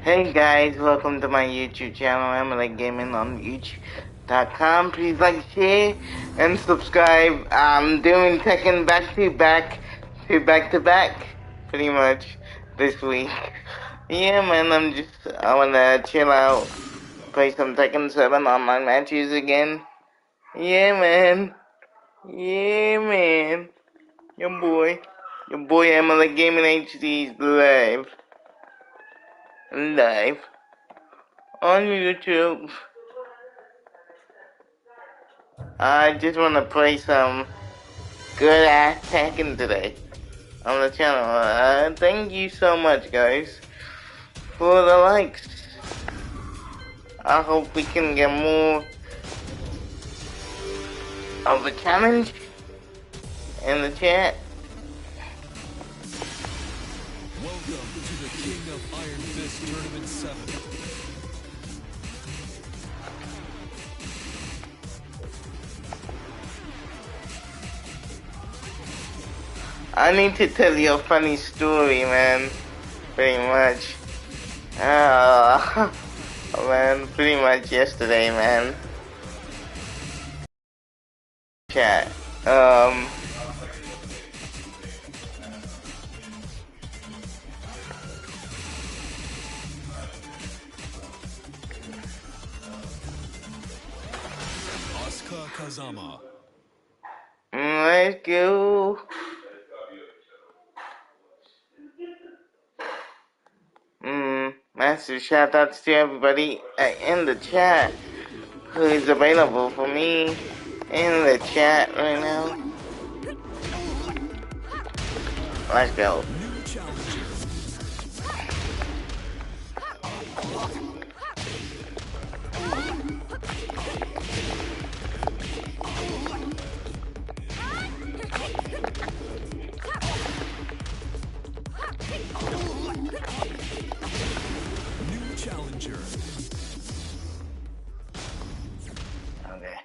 Hey guys, welcome to my YouTube channel. I'm like gaming on YouTube.com. Please like, share, and subscribe. I'm doing Tekken back to back, pretty much this week. Yeah, man, I wanna chill out, play some Tekken 7 online matches again. Yeah, man. Yeah, man. Your boy Emily Gaming HD is live on YouTube. I just want to play some good ass Tekken today on the channel. Thank you so much, guys, for the likes. I hope we can get more of the challenge in the chat. Welcome to the King of Iron Fist Tournament 7. I need to tell you a funny story, man. Pretty much. Man, pretty much yesterday, man. Chat. Kazama. Let's go. Massive shout outs to everybody in the chat who is available for me in the chat right now. Let's go. New challenger. New challenger. Okay.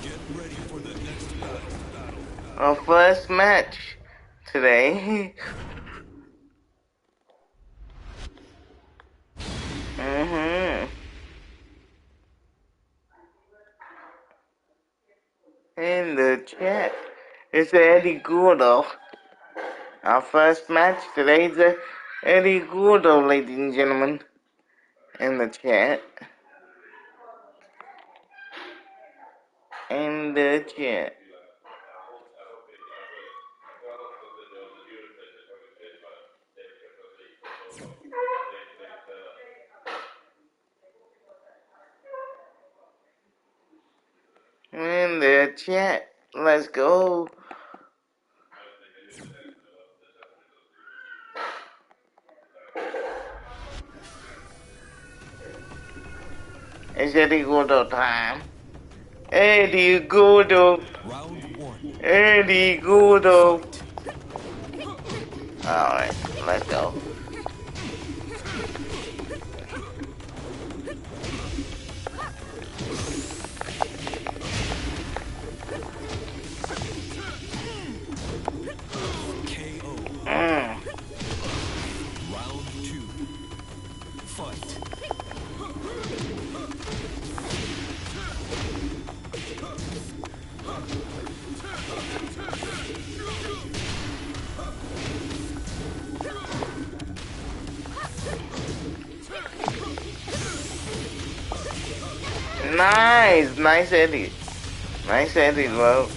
Get ready for the next battle. Our first match today. In the chat, it's Eddie Gordo. Our first match today is Eddie Gordo, ladies and gentlemen, in the chat. In the chat. In the chat. Let's go. It's Eddie Gordo time. Eddie Gordo. Round 1. Eddie Gordo. Alright, let's go. KO. Round 2. Fight. Nice Eddie. Nice Eddie, bro.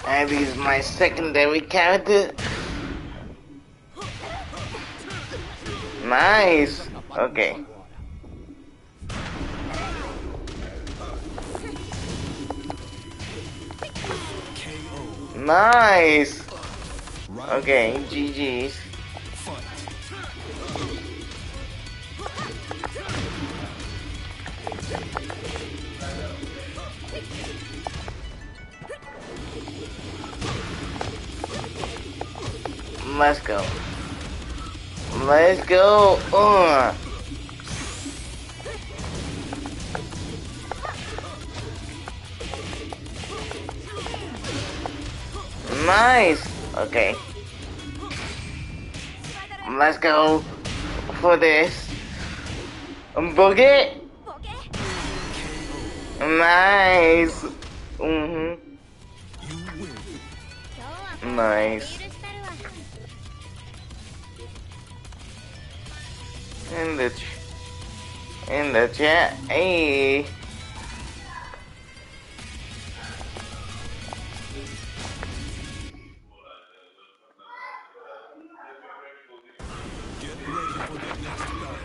Eddie's my secondary character. Nice. Okay. Nice. Okay, GG's. Let's go. Let's go. Nice. Okay. Let's go for this. Boogie. Nice. Nice. In the chat. Hey. Get ready for the next battle.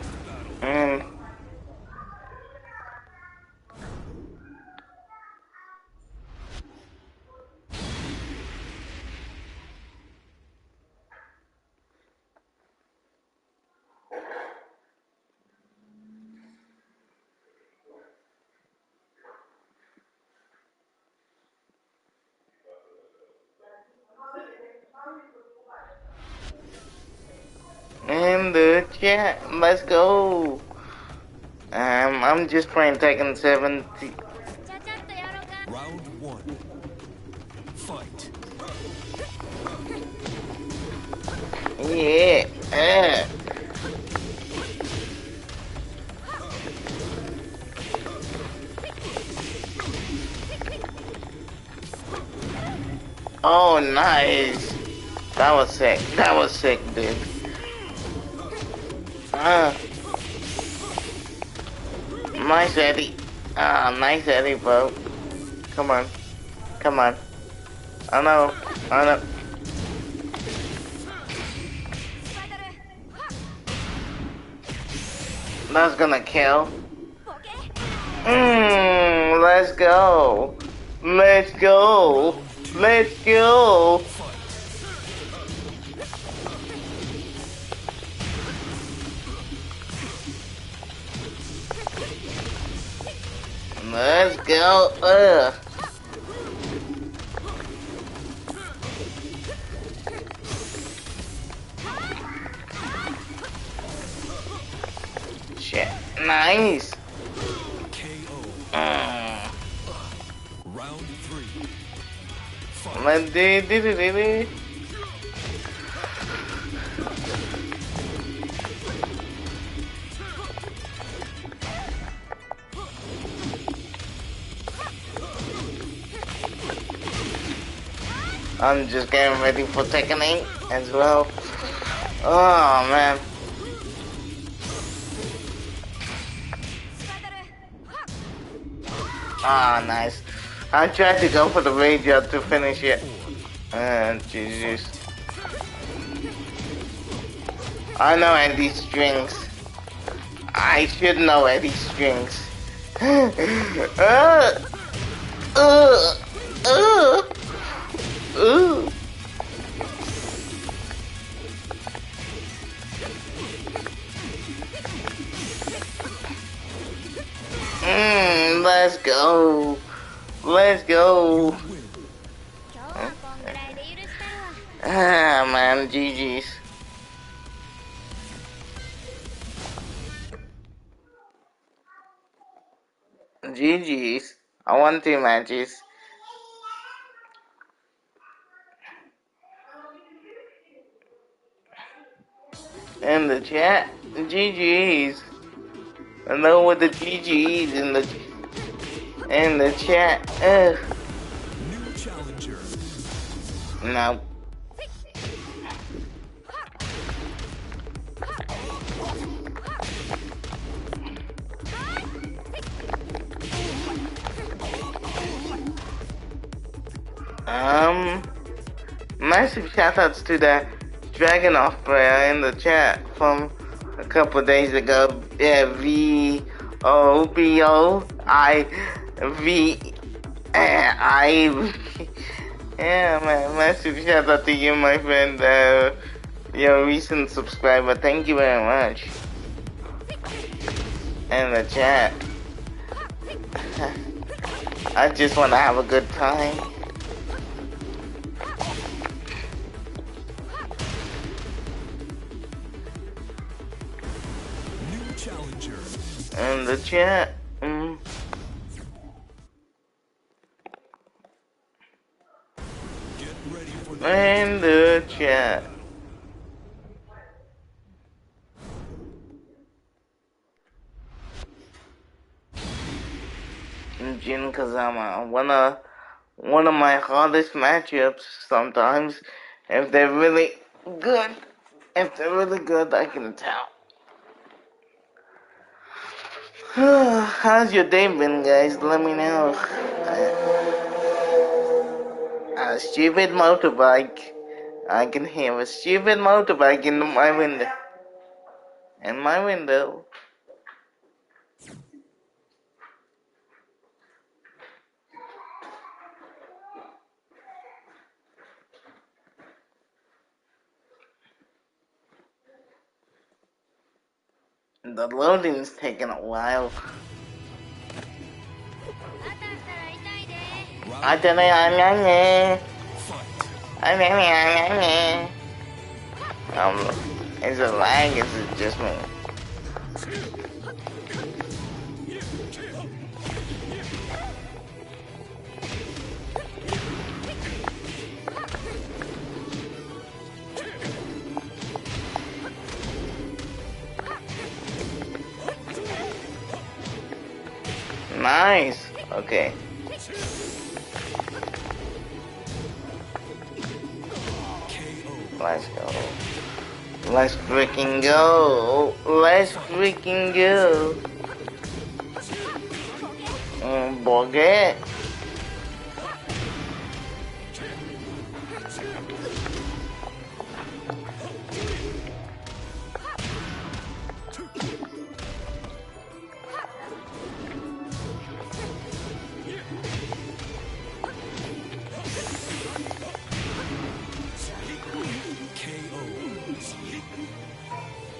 In the chat. Let's go. I'm just playing Tekken 7. Round 1. Fight. Yeah. Oh, nice. That was sick. That was sick, dude. Nice Eddie. Nice Eddie, bro. Come on. Come on. I know. I know. That's gonna kill. Let's go. Let's go. Let's go. Let's go. Shit. Nice. KO. Round 3. Fight. Let's do it. I'm just getting ready for Tekken 8 as well. Oh man. Ah, nice. I tried to go for the rage out to finish it. Jesus. I know Eddie's strings. I should know Eddie's strings. Let's go. Let's go. Man, GG's. GG's. I won 2 matches. In the chat, GG's. Hello with the GG's in the chat. New challenger. No. Massive shoutouts to the Dragonoff player in the chat from a couple days ago. Yeah, Yeah, man, massive shout out to you, my friend. Your recent subscriber. Thank you very much. In the chat. I just want to have a good time. in the chat. Get ready for the In the chat. Jin Kazama, one of my hardest matchups sometimes. If they're really good, I can tell. How's your day been, guys? Let me know. A stupid motorbike. I can hear a stupid motorbike in my window. In my window. The loading's taking a while. Is it lag? Is it just me? Nice. Okay. Let's go. Let's freaking go. Let's freaking go. Boget.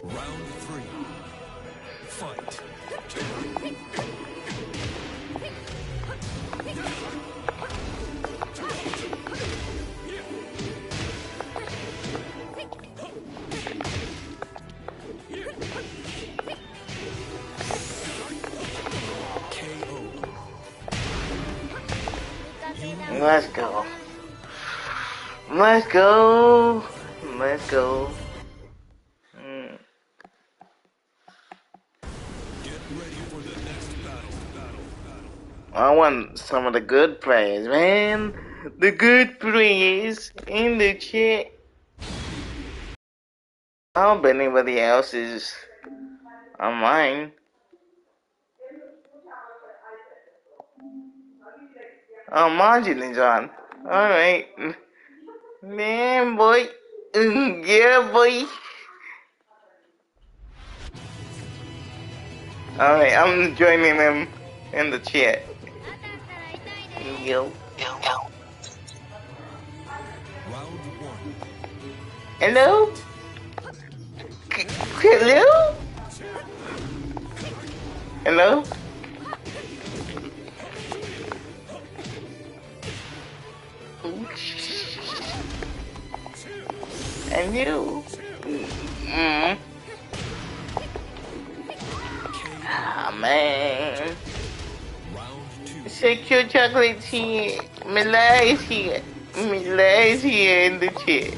round 3. Fight. Let's go. Let's go. Let's go. Get ready for the next battle. I want some of the good players, man. The good players in the chat. I hope anybody else is online. Oh, Margin is on. Alright. Man, boy. Yeah, boy. Alright, I'm joining him in the chat. Yo. Round 1. Hello? Hello? Hello? And you? Ah, man. Round 2. Sexual chocolate's here. Mila is here. Mila is here in the chat.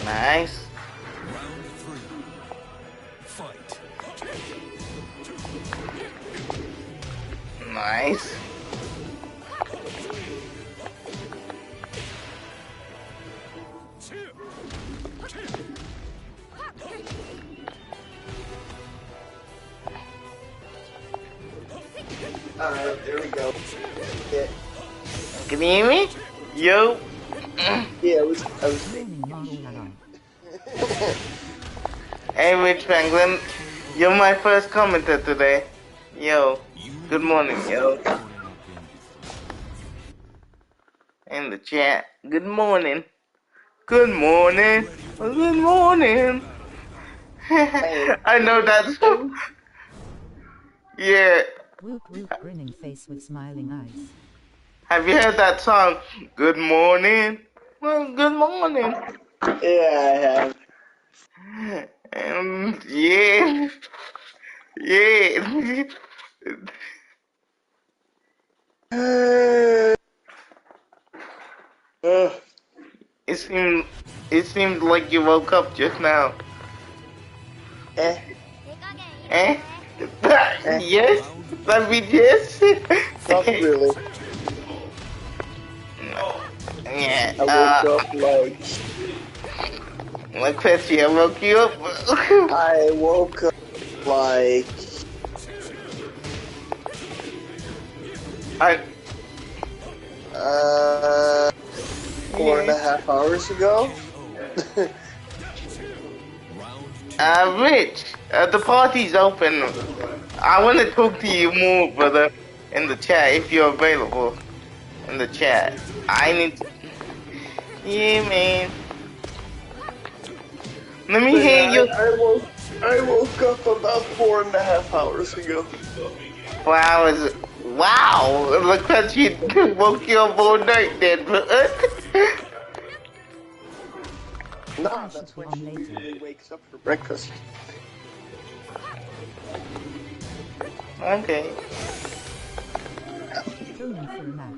Nice. Round 3. Fight. Nice. Alright, there we go. Yeah. Can you hear me? Yo. Yeah, I was Hey, Rich Franklin. You're my first commenter today. Yo. Good morning, yo. In in the chat. Good morning. Good morning. Good morning. I know that's yeah. Whoop whoop, grinning face with smiling eyes. Have you heard that song? Good morning. Well, good morning. Yeah, I have. Yeah. Yeah. It seemed like you woke up just now. Eh, Eh? eh, Yes? That be yes? not really. Yeah. I woke up Like Chrissy, I woke you up. I woke up like I 4.5 hours ago. Rich, the party's open. I want to talk to you more, brother, in the chat if you're available. In the chat, I need. Yeah, man. Let me But hear yeah, you. I woke up about 4.5 hours ago. 4 hours. Wow, look at you woke you up all night then, brother. Nah, that's when she usually wakes up for breakfast. Okay. Going for a nap.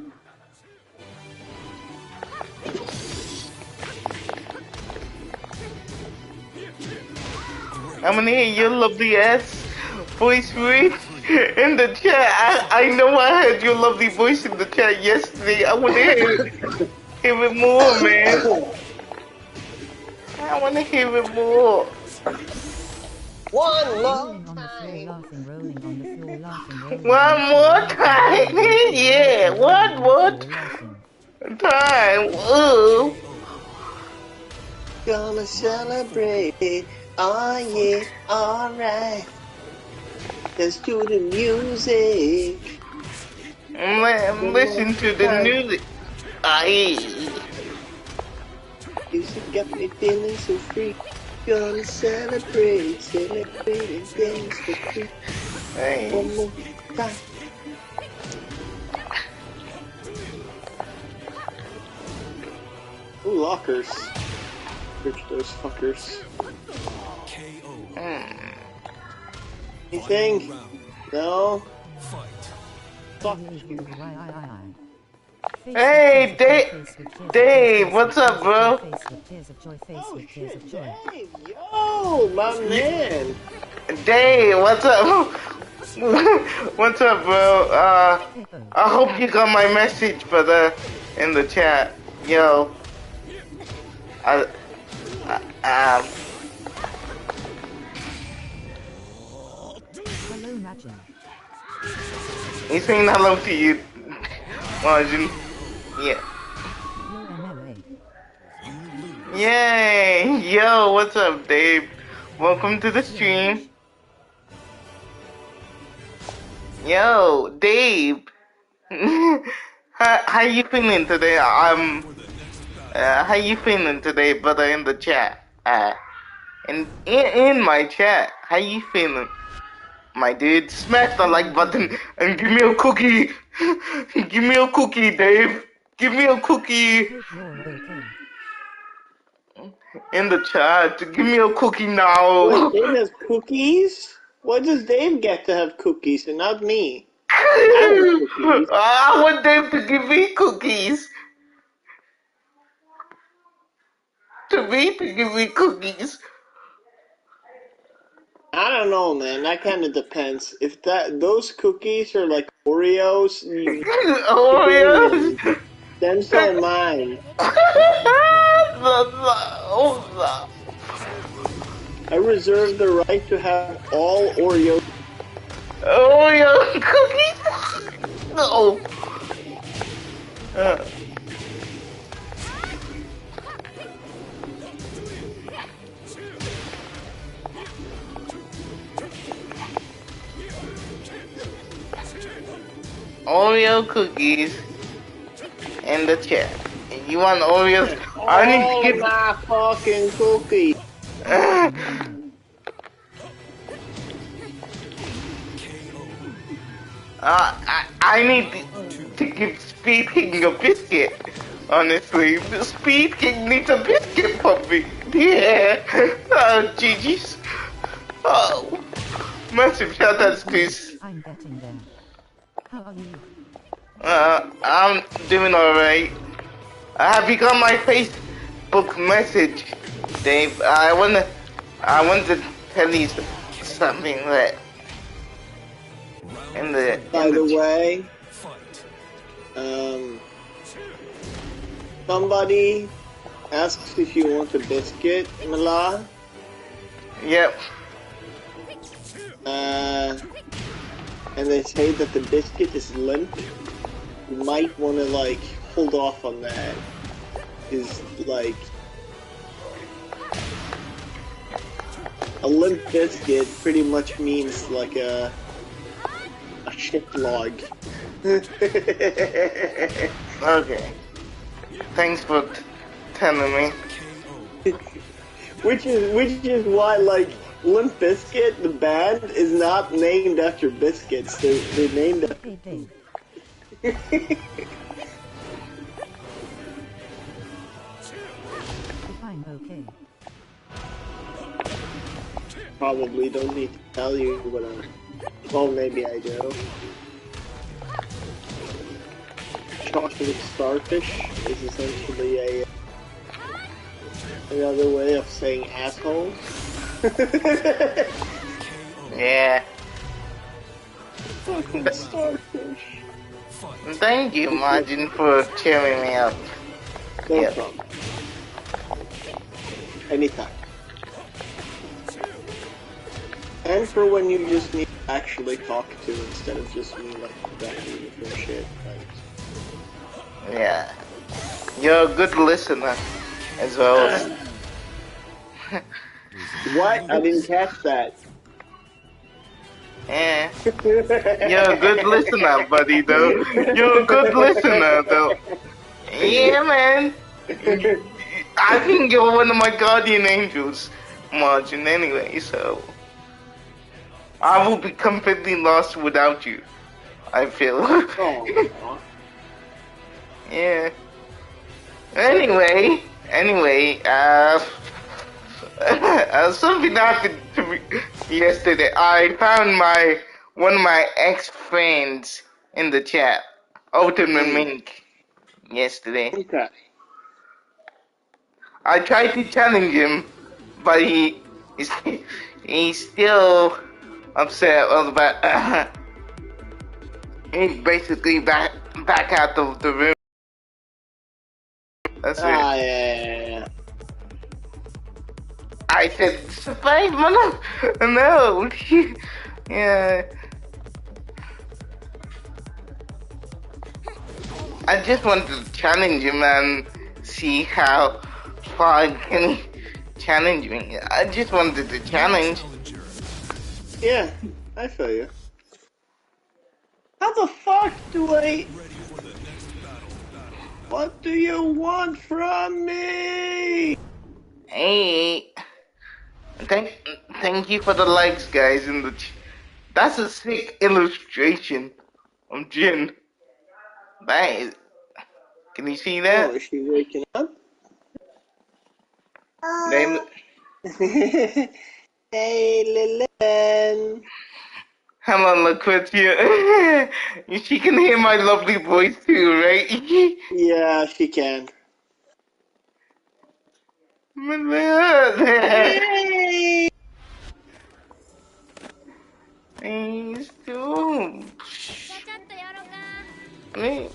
I'm gonna hear your lovely ass voice, Rich, in the chat. I know I heard your lovely voice in the chat yesterday. I wanna hear it more, man. I wanna hear it more. One Rolling more on the floor, time. laughing, rolling on the floor, laughing, rolling on One the floor, more laughing, time. rolling on the floor, Yeah, laughing, one rolling on more the floor, laughing. time. Ooh. Gonna celebrate. Oh yeah, alright. Let's do the music. Listen to the music. Aye. Music got me feeling so free. Gonna celebrate, celebrate and dance for free. Hey. One more time. Ooh, lockers. Search those fuckers. Anything? No? Fuck you. Hey, Dave, what's up, bro? Oh shit, Dave! Yo, my man! Dave, what's up? What's up, bro? I hope you got my message, brother, in the chat. Yo, I Hello, Majin. he's saying hello to you, Margin. Yeah. Yo, MLA. Yay! Yo, what's up, Dave? Welcome to the stream. Yo, Dave. How you feeling today? How you feeling today, brother? In the chat. In my chat. How you feeling, my dude? Smash the like button and give me a cookie. Give me a cookie, Dave. Give me a cookie Hope you're okay. in the chat. Give me a cookie Wait, now. Dave has cookies? Why does Dave get to have cookies and not me? I want cookies. I want Dave to give me cookies. To give me cookies. I don't know, man. That kind of depends. If those cookies are like Oreos, Oreos. then so am I. I reserve the right to have all Oreos. Oreo cookies. No. Oreo cookies in the chat. You want Oreos? I need to All get. my fucking cookies. I need to give Speed King a biscuit. Honestly, the Speed King needs a biscuit from me. Yeah. Oh, GG's. Oh, massive shout outs to. I'm getting there. How are you? I'm doing alright. Have you got my Facebook message, Dave? I want to tell you something that By the way, somebody asks if you want a biscuit, Mala. Yep. And they say that the biscuit is limp. You might want to like hold off on that. Is like a limp biscuit pretty much means like a shit log. Okay. Thanks for telling me. which is why like Limp Bizkit, the band, is not named after biscuits. They're named after. Hey, Dave. If I'm okay. Probably don't need to tell you what I'm. Well, maybe I do. Chocolate starfish is essentially another way of saying asshole. Yeah. Fucking starfish. Thank you, Margin, for cheering me up. No Yep. problem. Anytime. And for when you just need to actually talk to instead of just me like begging you for shit. Like, Yeah. You're a good listener as well. what? I didn't catch that. Yeah. You're a good listener, buddy, though. You're a good listener, though. Yeah, man. I think you're one of my guardian angels, Margin, anyway, so. I will be completely lost without you, I feel. Oh. Yeah. Anyway, something happened to me yesterday. I found one of my ex-friends in the chat, Ultimate Mink, yesterday. Okay. I tried to challenge him, but he's still upset about. He's basically back out of the room. That's it. Yeah. I said, surprise, mother. No. Yeah. I just wanted to challenge him and see how far can he challenge me. I just wanted to challenge. Yeah, I feel you. How the fuck do I... What do you want from me? Hey. Thank you for the likes, guys. That's a sick illustration of Jin. That can you see that? Oh, is she waking up? They, Hey, Lillian. Hello, Laqutia. She can hear my lovely voice too, right? Yeah, she can. Hey. He's too.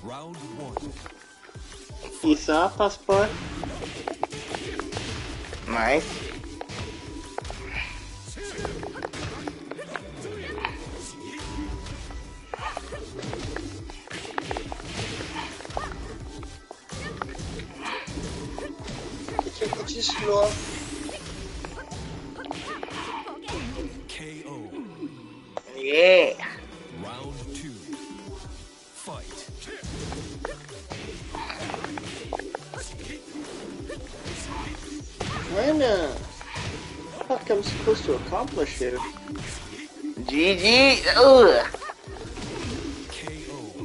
Round one. Isa, passport. Nice. It's just slow. KO. Yeah. Round two. Fight. accomplish here. GG. Ugh.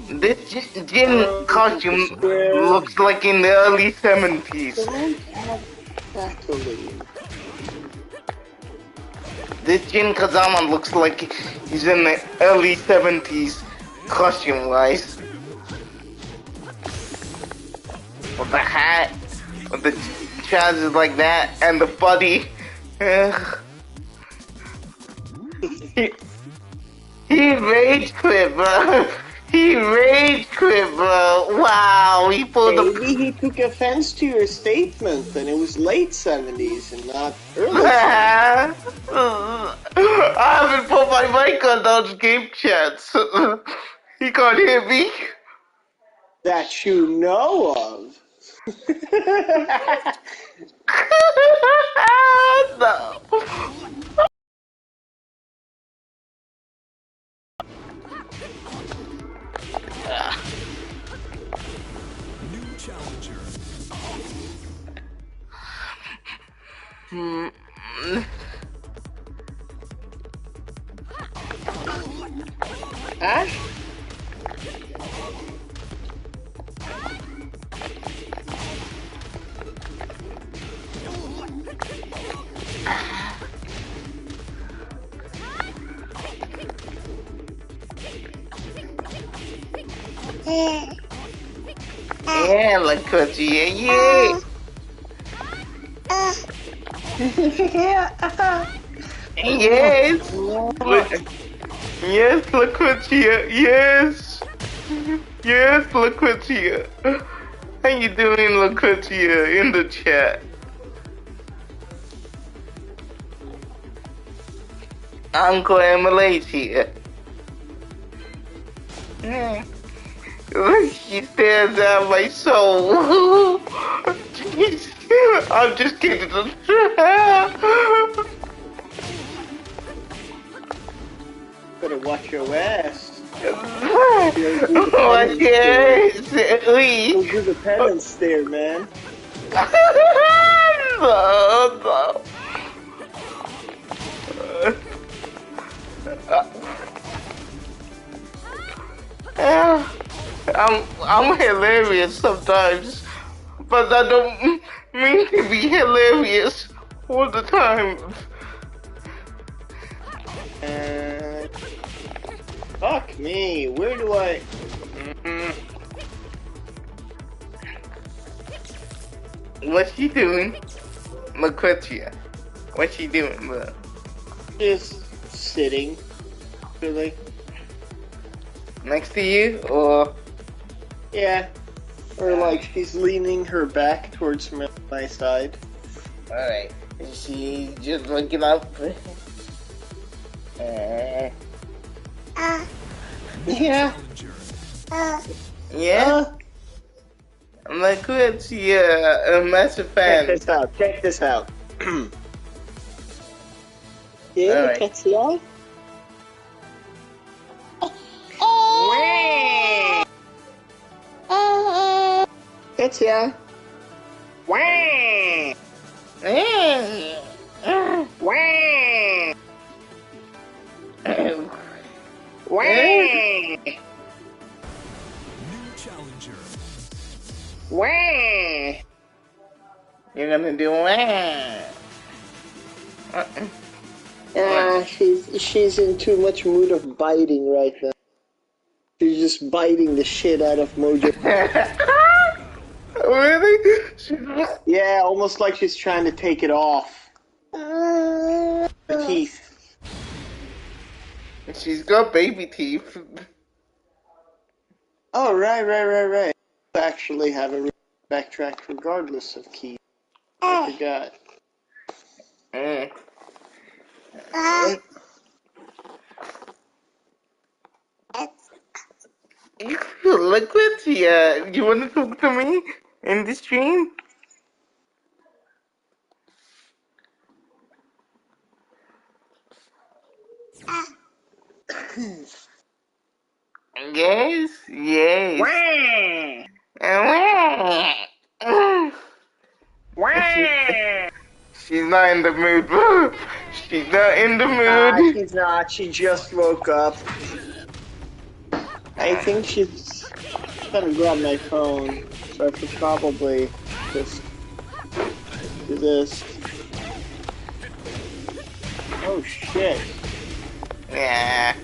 This Jin costume looks like in the early 70s. Don't have Natalie. This Jin Kazama looks like he's in the early 70s costume-wise. With the hat, with the trousers like that, and the body. He rage quit, bro. He rage quit, bro. Wow, he pulled Maybe he took offense to your statement and it was late 70s and not early 70s. I haven't put my mic on those game chats. He can't hear me. That you know of. No. New challenger. Ash? Yeah, look what you, yeah. Yes. Look, yes, look what you, yes. Yes, look what you. How you doing, look what you, in the chat? Uncle Emily's here. She stares at my soul. Jeez. I'm just kidding. Better watch your ass. What is it? Go do the penance there, man. No. I'm hilarious sometimes, but I don't mean to be hilarious all the time. Fuck me. Where do I? What's she doing? Lucretia. What's she doing, bro? Just sitting. Really? Next to you, or? Yeah. Or like she's leaning her back towards my side. Alright. She just looking up. Yeah. Yeah? Lucretia, a massive fan. Check this out. Check this out. Yeah, Alright. Lucretia. Lucretia. New challenger. You're gonna do She's in too much mood of biting right now. She's just biting the shit out of Mojo. Really? Yeah, almost like she's trying to take it off. The teeth. She's got baby teeth. Oh, right. Actually have a backtrack regardless of key. I forgot. Lucretia, you wanna talk to me in the stream? Yes. She's not in the mood. She's not in the Nah, mood. she's not. She just woke up. I think she's gonna grab my phone, so I should probably just do this. Oh shit. Yeah.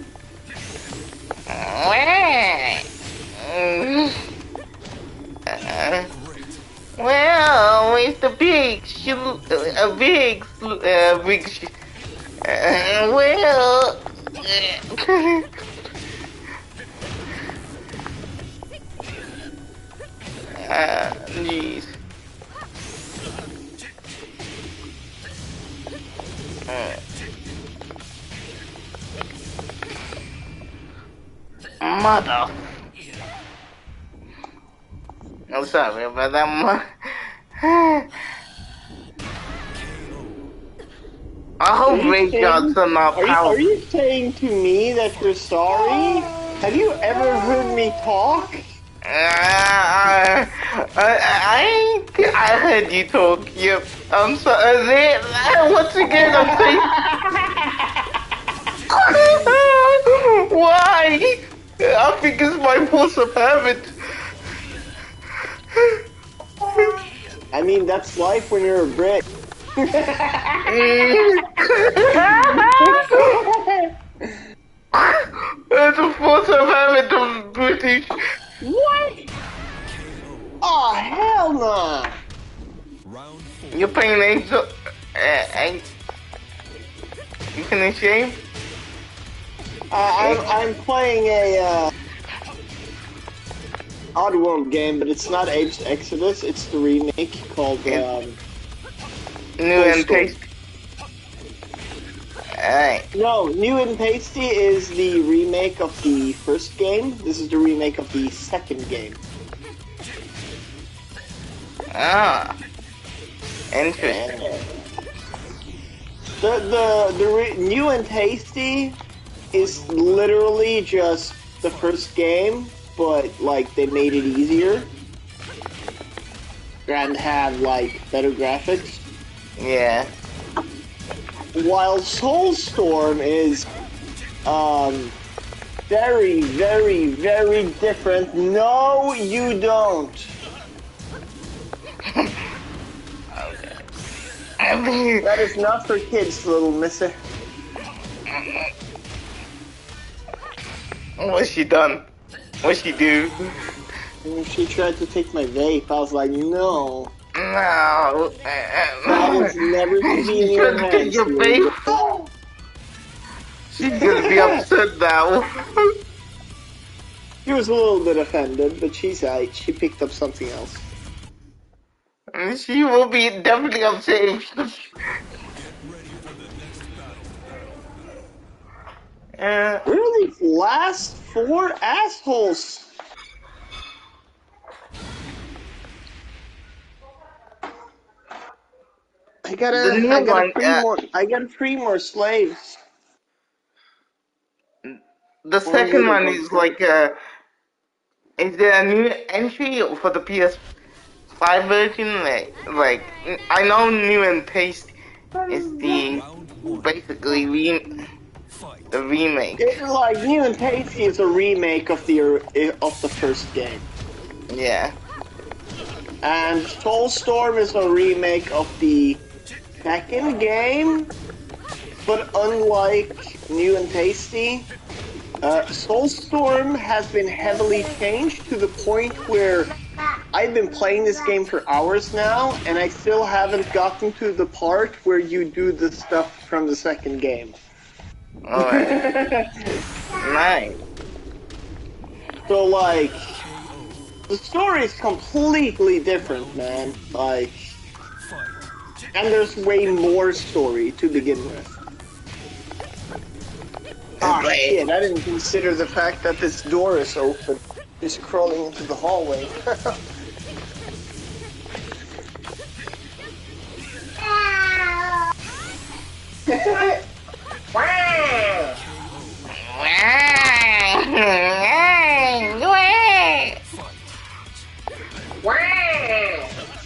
Well, it's the big a big, big. Well. Jeez. Mother. I'm sorry about that. I hope Ray John's not Are powerful. you saying to me that you're sorry? Have you ever heard me talk? I heard you talk. Yep. I'm sorry. Once again, I'm saying. Why? I think it's my force of habit. I mean, that's life when you're a Brit. It's a force of habit of British. What? Oh, hell no! Round 4. You're playing Angel. You finish game? I'm playing a Oddworld game, but it's not Apes Exodus. It's the remake called New and Tasty. Alright. No, New and Tasty is the remake of the first game. This is the remake of the second game. Ah. Interesting. The New and Tasty is literally just the first game, but like they made it easier and have like better graphics. Yeah. While Soulstorm is very, very, very different. No, you don't. Okay. I mean, That is not for kids, little mister. what's she done? What's she do? She tried to take my vape. I was like, no. No. That is never to be in She's your gonna take hands. your face. She's gonna be upset now. She was a little bit offended, but she's alright. She picked up something else. She will be definitely upset if she... Really? Last 4 assholes? I got 3 more slaves. The second one is like is there a new entry for the PS5 version? Like I know New and Taste is the basically the remake. Like New and Tasty is a remake of the first game, Yeah. and Soulstorm is a remake of the second game. But unlike New and Tasty, Soulstorm has been heavily changed to the point where I've been playing this game for hours now, and I still haven't gotten to the part where you do the stuff from the second game. Alright. Nice. So, like, the story is completely different, man. Like, and there's way more story to begin with. Ah, shit, I didn't consider the fact that this door is open. He's crawling into the hallway.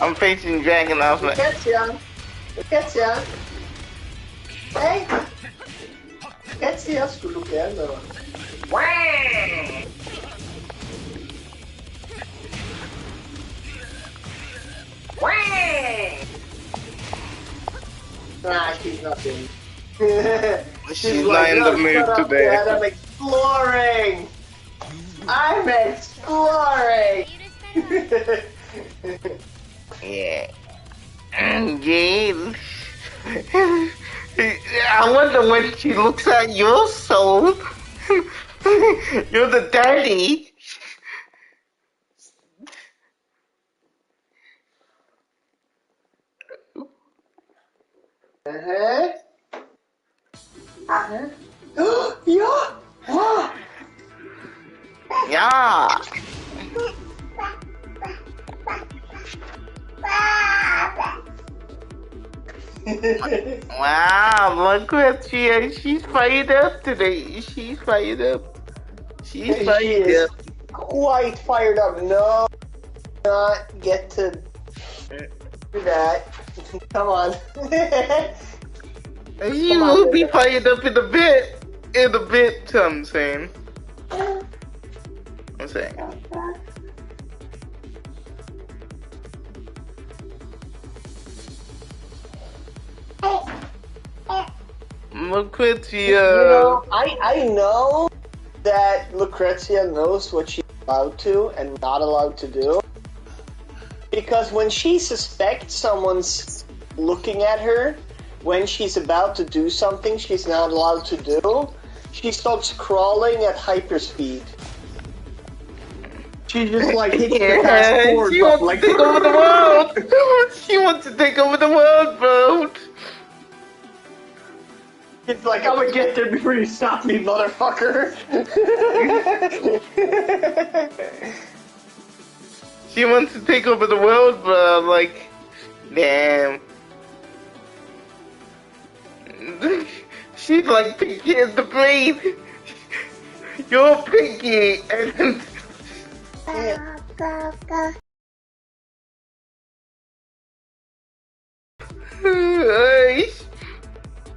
I'm facing Dragon off. Look at ya. Look at ya. Hey! Can't see us looking. Nah, she's not doing it. She's like, not in the no, shut mood up, today. Dad, I'm exploring! I'm exploring! Yeah. Yeah. I wonder when she looks at your soul. You're the daddy. Uh-huh. Uh-huh. Yeah! Yeah. Wow, look at she. She's fired up today. She's fired up. She's She fired is up. quite fired up. No, not get to do that. Come on. She Come on, will be baby. fired up in a bit. In a bit, I'm saying. I'm saying. Lucrezia. You know, I know that Lucrezia knows what she's allowed to and not allowed to do. Because when she suspects someone's looking at her, when she's about to do something she's not allowed to do, she starts crawling at hyperspeed. She just like hits the fast forward She button, wants like to take over the world. She wants to take over the world, bro. It's like, I'm gonna get there before you stop me, motherfucker. She wants to take over the world, bro. Like, damn. She's like Pinky in the brain. You're Pinky, and Hey,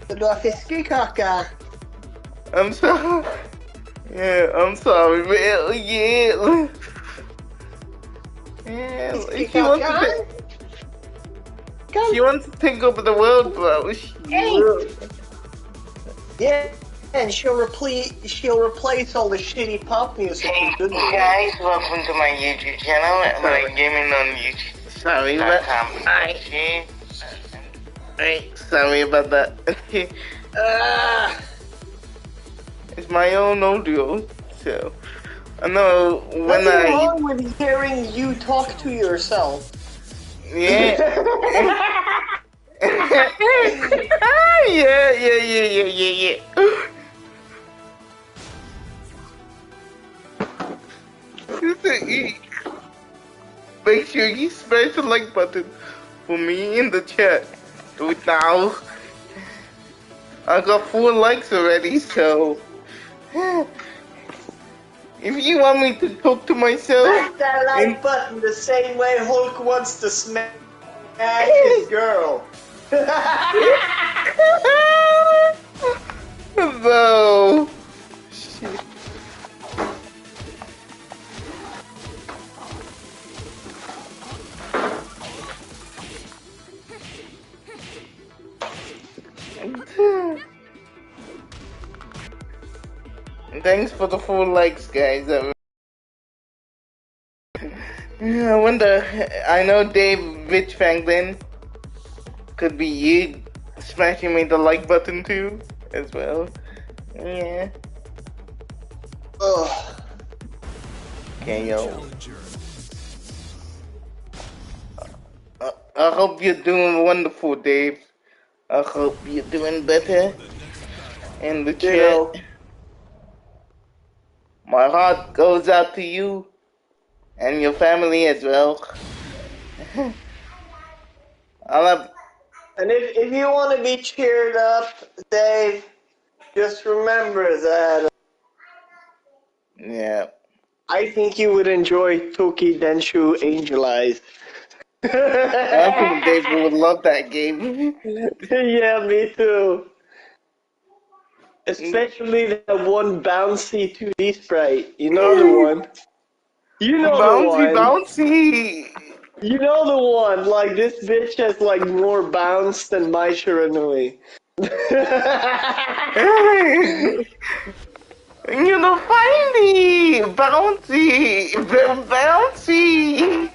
The fisky caca. I'm sorry. Yeah, I'm sorry, man. Yeah. Yeah, she wants to she wants to take over the world, bro. Hey. Yeah, and she'll replace all the shitty pop music with good music. Guys, welcome to my YouTube channel. I'm gaming on YouTube. Sorry about sorry about that. It's my own audio, so I know when Nothing wrong with hearing you talk to yourself. yeah. yeah. Make sure you smash the like button for me in the chat. Do it now. I got 4 likes already, so if you want me to talk to myself, Smash that like button the same way Hulk wants to smash his girl. no. Shit. Thanks for the 4 likes, guys. I wonder, I know Dave Rich Franklin could be you smashing me the like button too, as well. Yeah. Ugh. Okay, yo. Challenger. I hope you're doing wonderful, Dave. I hope you're doing better in the chat. Ditto. My heart goes out to you and your family as well. I love. And if you want to be cheered up, Dave, just remember that Yeah. I think you would enjoy Toki Denshu Angel Eyes. I think Dave would love that game. Yeah, me too. Especially that one bouncy 2D sprite. You know the one. You know the Bouncy, one. bouncy. You know the one. Like, this bitch has, like, more bounce than my Shiranui. You know, finally, bouncy, bouncy.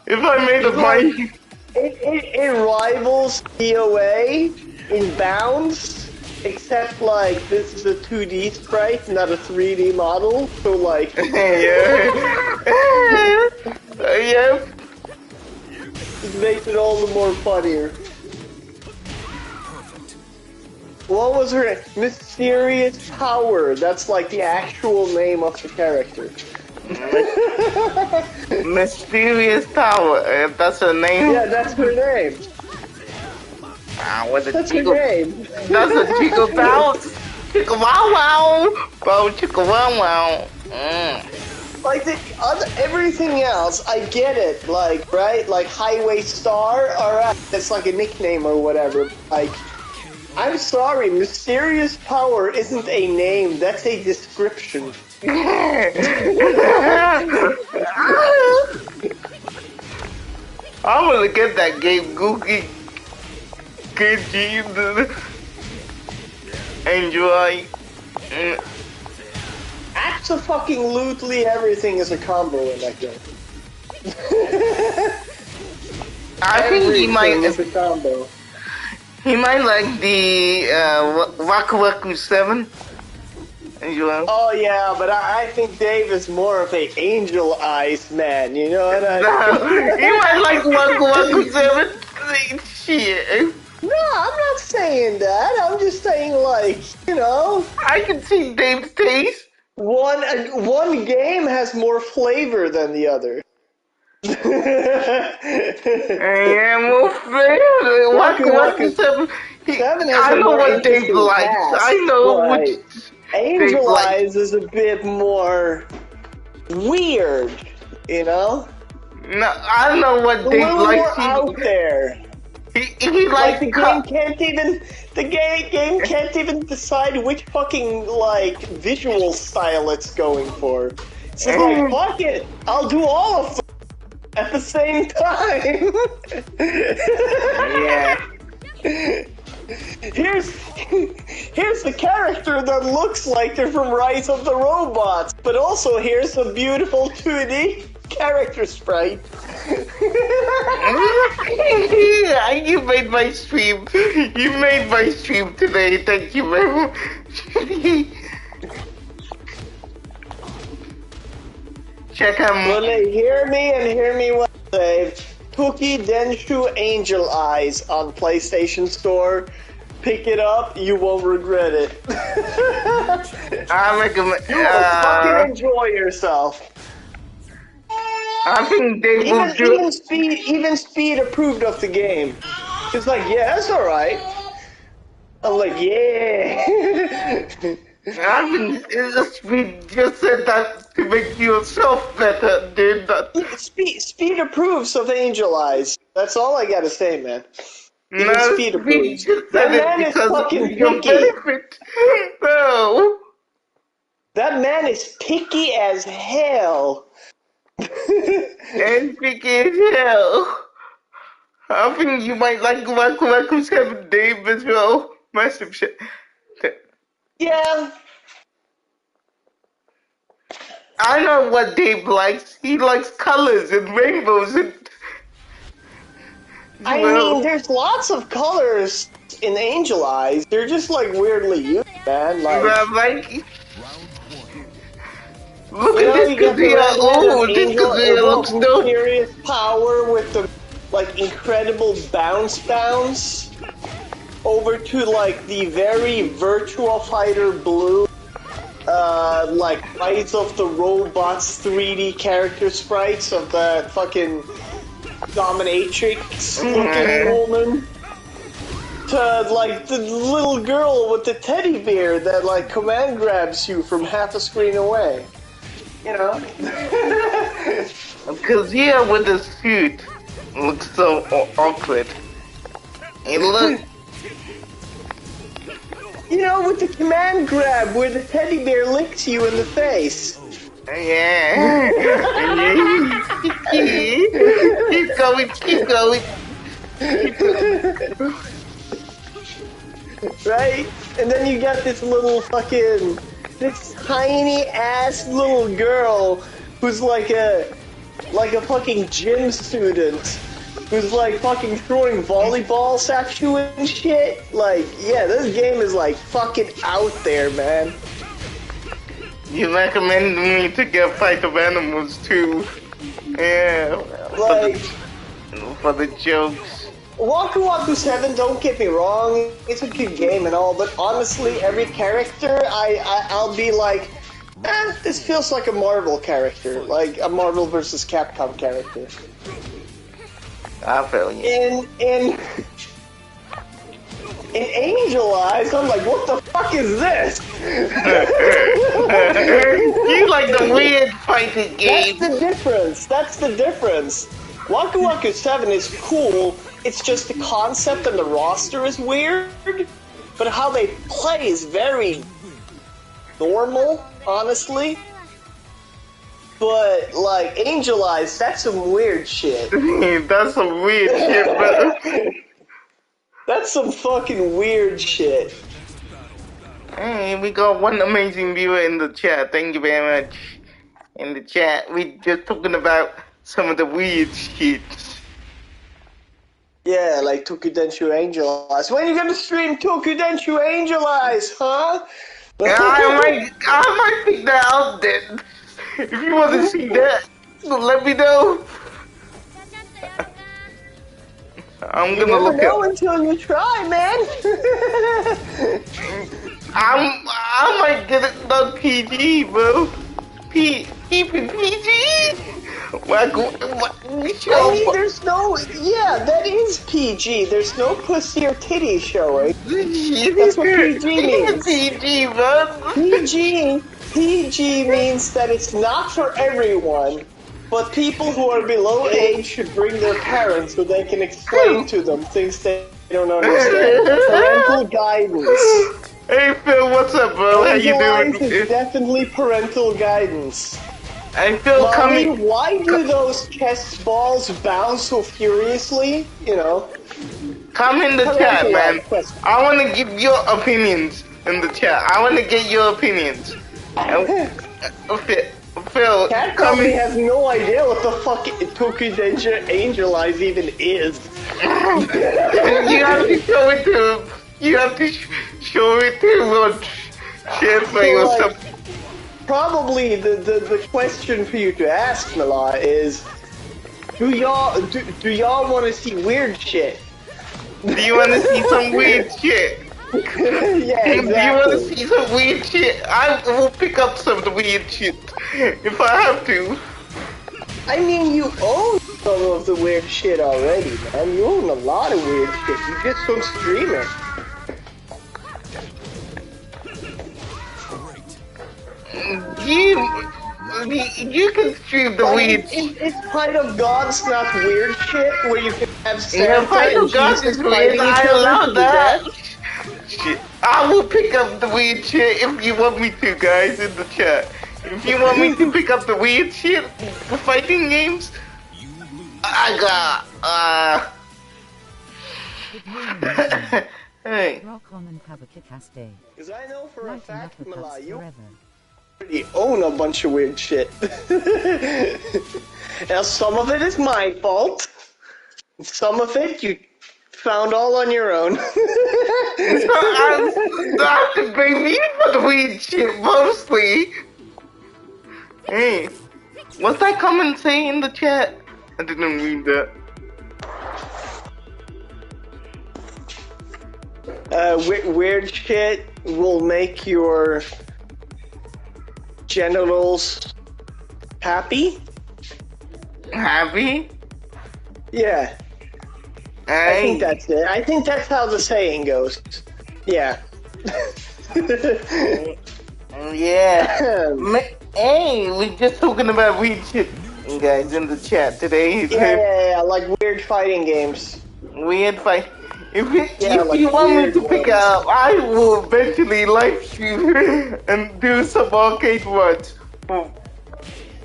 If I made up my... It rivals DOA in bounce, except, like, this is a 2D sprite, not a 3D model, so, like... Yeah. Yep. It makes it all the more funnier. What was her name? Mysterious Power. That's like the actual name of the character. Mysterious Power. That's her name. Yeah, that's her name. With a That's her jiggle. name. That's a jiggle bounce. Chicka wow wow. Bow chicka wow wow. Like everything else, I get it. Like, right? Like Highway Star. Alright, that's like a nickname or whatever. Like, I'm sorry, Mysterious Power isn't a name. That's a description. I'm gonna get that game, Googie. KG, enjoy. Absolutely everything is a combo in that game. I think he might. Everything is a combo. He might like the Waku Waku 7. Enjoy. Oh yeah, but I think Dave is more of a Angel Eyes man, you know what I mean? He might like Waku Waku 7. Shit. No, I'm not saying that. I'm just saying, like, you know, I can see Dave's taste. one game has more flavor than the other. Yeah, more flavor. Waku Waku 7. I know what Dave likes. I know which. Angel Eyes is a bit more weird, you know? No, I know what A Dave little likes. more out there. He Like likes the game can't even decide which fucking like visual style it's going for. It's just like, fuck it, I'll do all of them at the same time. Yeah. Here's the character that looks like they're from Rise of the Robots, but also here's a beautiful 2D character sprite. You made my stream. You made my stream today. Thank you very much. Check out Well, hear me and hear me well, Dave. Cookie Denshu Angel Eyes on PlayStation Store. Pick it up, you won't regret it. I recommend. You will fucking enjoy yourself. I think they will do. Even Speed approved of the game. It's like, yeah, that's alright. I'm like, yeah. I mean, Speed just said that to make yourself better, dude. Speed approves of Angel Eyes. That's all I gotta say, man. Even No, Speed approves. just That said it man is because fucking of your picky. benefit. No. That man is picky as hell. And speaking as hell, I think you might like Waku Waku 7 Dave as well. Massive shit. Yeah. I know what Dave likes. He likes colors and rainbows and... I mean, there's lots of colors in Angel Eyes. They're just like weirdly used, man. Like, look you at know, this you get the Kazuya. Oh, this Angel Kazuya looks evoke dope. Mysterious Power with the like incredible bounce over to like the very Virtua Fighter Blue, like Rise of the Robots 3D character sprites of the fucking dominatrix looking woman. To like the little girl with the teddy bear that like command grabs you from half a screen away. You know? Kazuya with the suit looks so awkward. It looks... You know, with the command grab where the teddy bear licks you in the face. Yeah. Keep going, keep going. Right? And then you got this little fucking, this tiny ass little girl who's like a fucking gym student who's like fucking throwing volleyballs at you and shit. Like, yeah, this game is like fucking out there, man. You recommend me to get Fight of Animals too? Yeah. Like, For the jokes. Waku Waku 7, don't get me wrong, it's a good game and all, but honestly, every character, I'll be like, this feels like a Marvel character, like a Marvel vs. Capcom character. I feel you. In Angel Eyes, I'm like, what the fuck is this? You like the weird fighting game. That's the difference. Waku Waku 7 is cool, it's just the concept and the roster is weird, but how they play is very normal, honestly. But, like, Angel Eyes, that's some weird shit. That's some weird shit, bro. That's some fucking weird shit. Hey, we got one amazing viewer in the chat. Thank you very much. In the chat, we just talking about some of the weird shit. Yeah, like Tokudenshu Angel Eyes. When you gonna stream Tokudenshu Angel Eyes, huh? I might pick that up then. If you want to see that, let me know. I'm gonna never look know it. until you try, man. I might get it done PG, bro. Keep it PG. I mean, there's no. Yeah, that is PG. There's no pussy or titty showing. That's what PG means. PG, bro. PG means that it's not for everyone, but people who are below age should bring their parents so they can explain to them things they don't understand. Parental guidance. Hey Phil, what's up, bro? How you doing? Is definitely parental guidance. I feel Mommy, coming. why do those chess balls bounce so furiously? You know. Come in the chat, man. I want to give your opinions in the chat. I want to get your opinions. Phil, Cat come probably in. has no idea what the fuck Tokudenshu Angel Eyes even is. You have to show it to him. You have to show it to him on SharePlay or something. Probably the question for you to ask, Mala, is do y'all want to see weird shit? Do you want to see some weird shit? Yeah, exactly. Do you want to see some weird shit? I will pick up some of the weird shit if I have to. I mean, you own some of the weird shit already, man. You own a lot of weird shit. You just don't stream it. You can stream the weird shit. It's part of God's not weird shit where you can have Santa Yeah, part and of God's Jesus is fighting weird. I each other allow to that. death. Shit. I will pick up the weird shit if you want me to, guys, in the chat. If you want me to pick up the weird shit for fighting games, I got, hey. Rock on and have a kick-ass day. Because I know for a Lighten up fact, the Mala, cups you forever. already own a bunch of weird shit. Now, some of it is my fault. Some of it you found all on your own. I have to blame you for the weird shit, mostly. Hey, what's that comment say in the chat? I didn't read that. Weird shit will make your genitals happy? Happy? Yeah. I think that's it. I think that's how the saying goes. Yeah. Yeah. Hey, we just talking about weird shit, guys, in the chat today. Yeah, like weird fighting games. Weird fight. If like you want me weird to pick ones. up, I will eventually live stream and do some arcade runs.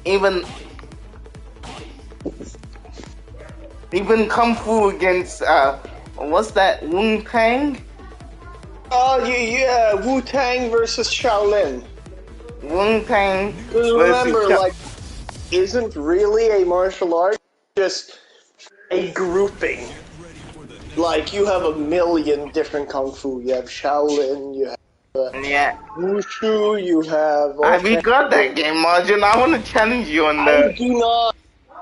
Even even Kung Fu against what's that, Wu Tang? Oh, yeah, Wu Tang versus Shaolin. Wu Tang Because versus remember, like, isn't really a martial art, just a grouping. Like, you have a million different kung fu. You have Shaolin, you have yeah. Wushu, you have all Have you kinds got of that game, Margin? I want to challenge you on I that. do not.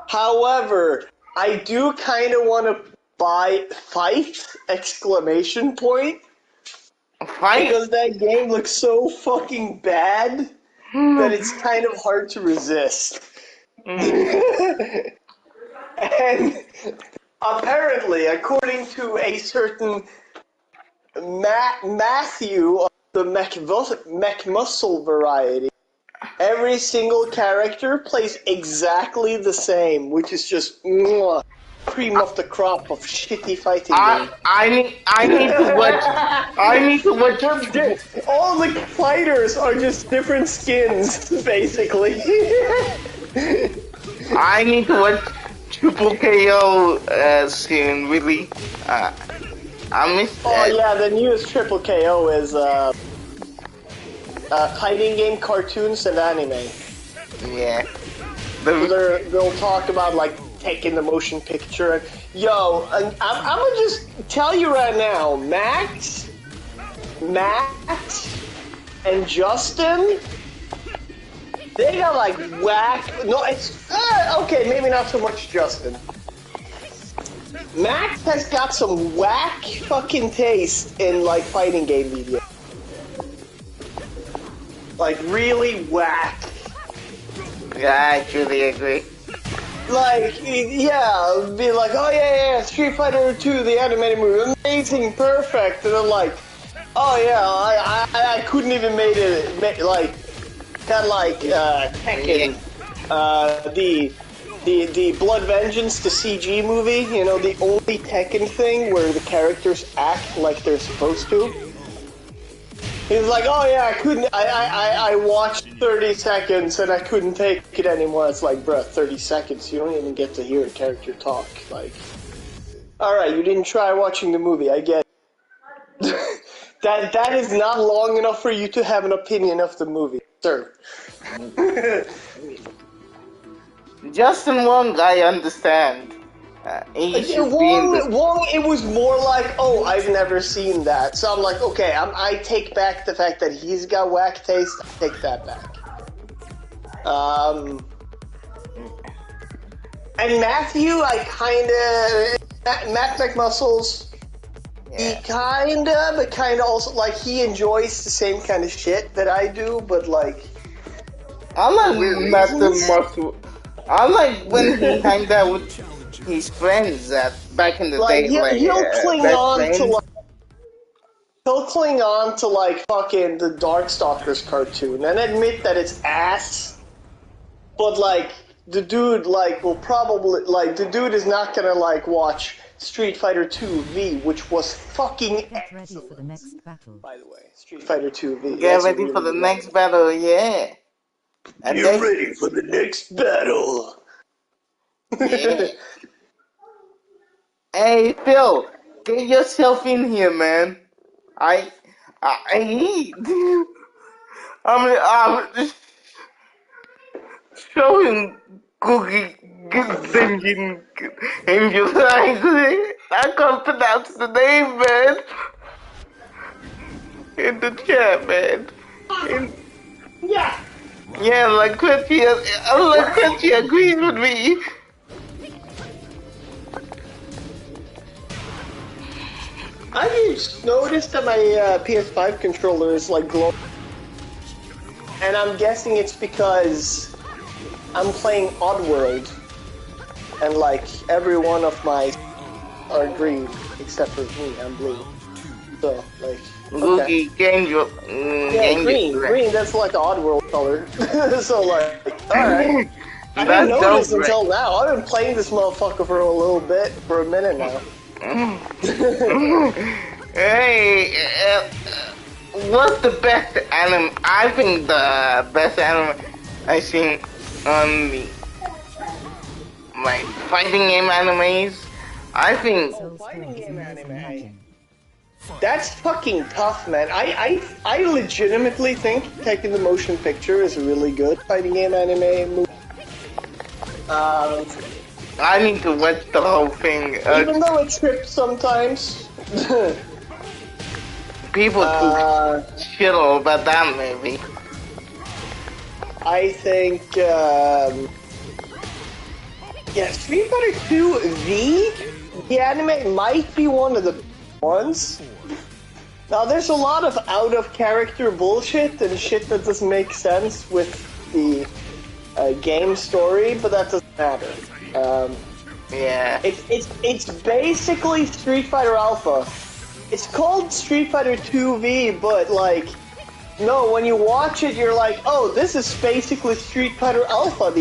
However, I do kind of want to buy Fight! Exclamation point. Fight? Because that game looks so fucking bad that it's kind of hard to resist. And apparently, according to a certain Matthew of the McMuscle variety, every single character plays exactly the same, which is just cream of the crop of shitty fighting game. I need to watch. I need to watch. All the fighters are just different skins, basically. I need to watch Triple KO soon. Really. I miss Oh that. yeah, the newest Triple KO is fighting game cartoons and anime. Yeah. They'll talk about like taking the motion picture. And, yo, I'm gonna just tell you right now, Matt, and Justin, they got like whack. No, it's okay. Maybe not so much Justin. Max has got some whack fucking taste in like fighting game media. Like really whack. Yeah, I truly agree. Like, yeah, be like, oh yeah, Street Fighter 2, the animated movie, amazing, perfect, and then like, oh yeah, I couldn't even made it, like, kind of like Tekken, the Blood Vengeance, the CG movie, you know, the only Tekken thing where the characters act like they're supposed to. He's like, oh yeah, I watched 30 seconds and I couldn't take it anymore. It's like, bruh, 30 seconds, you don't even get to hear a character talk. Like, alright, you didn't try watching the movie, I get it. That is not long enough for you to have an opinion of the movie, sir. Justin Wong, I understand. He should be in the... Wong, it was more like, oh, I've never seen that. So I'm like, okay, I take back the fact that he's got whack taste. I take that back. And Matthew, I kinda... Matt McMuscles, he kinda, but kinda also, like, he enjoys the same kind of shit that I do, but like... I like Matt McMuscle. I like when he hanged out with his friends back in the day. He'll cling on to like fucking the Darkstalkers cartoon and admit that it's ass, but like the dude will probably the dude is not gonna like watch Street Fighter 2 V, which was fucking Get ready for the next battle. by the way. Street Fighter 2 V. Get ready for the next battle, yeah. And Get ready for the next battle. Yeah. Hey Phil, get yourself in here, man. I'm showing Cookie Dungeon Angel. I can't pronounce the name, man. In the chat, man. Yeah, like Quincy agrees with me. I just noticed that my PS5 controller is like glowing, and I'm guessing it's because I'm playing Oddworld, and like every one of my are green except for me, I'm blue. So like, okay. Yeah, green. That's like the Oddworld color. So like, all right. I didn't notice until now. I've been playing this motherfucker for a little bit, for a minute now. Hey, what's the best anime? I think the best anime I've seen on the like fighting game animes. I think Soul fighting Storm is game amazing anime. imagine. That's fucking tough, man. I legitimately think Tekken the Motion Picture is a really good fighting game anime movie. I need to watch the whole thing. Even though it trips sometimes. People talk shit about that movie. I think, yeah, Street Fighter 2 V, the anime might be one of the ones. Now, there's a lot of out-of-character bullshit and shit that doesn't make sense with the game story, but that doesn't matter. Yeah. It's basically Street Fighter Alpha. It's called Street Fighter 2V, but like, no, when you watch it, you're like, oh, this is basically Street Fighter Alpha,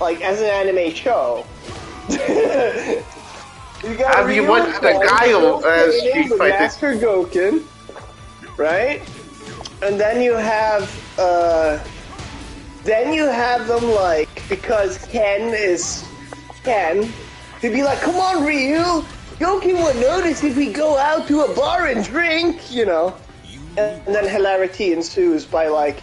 like as an anime show. Have you watched the Guile Street with Fighter? Master Goken, right? And then you have them like, because Ken is Ken, to be like, come on, Ryu, Goken would notice if we go out to a bar and drink, you know. And then hilarity ensues by like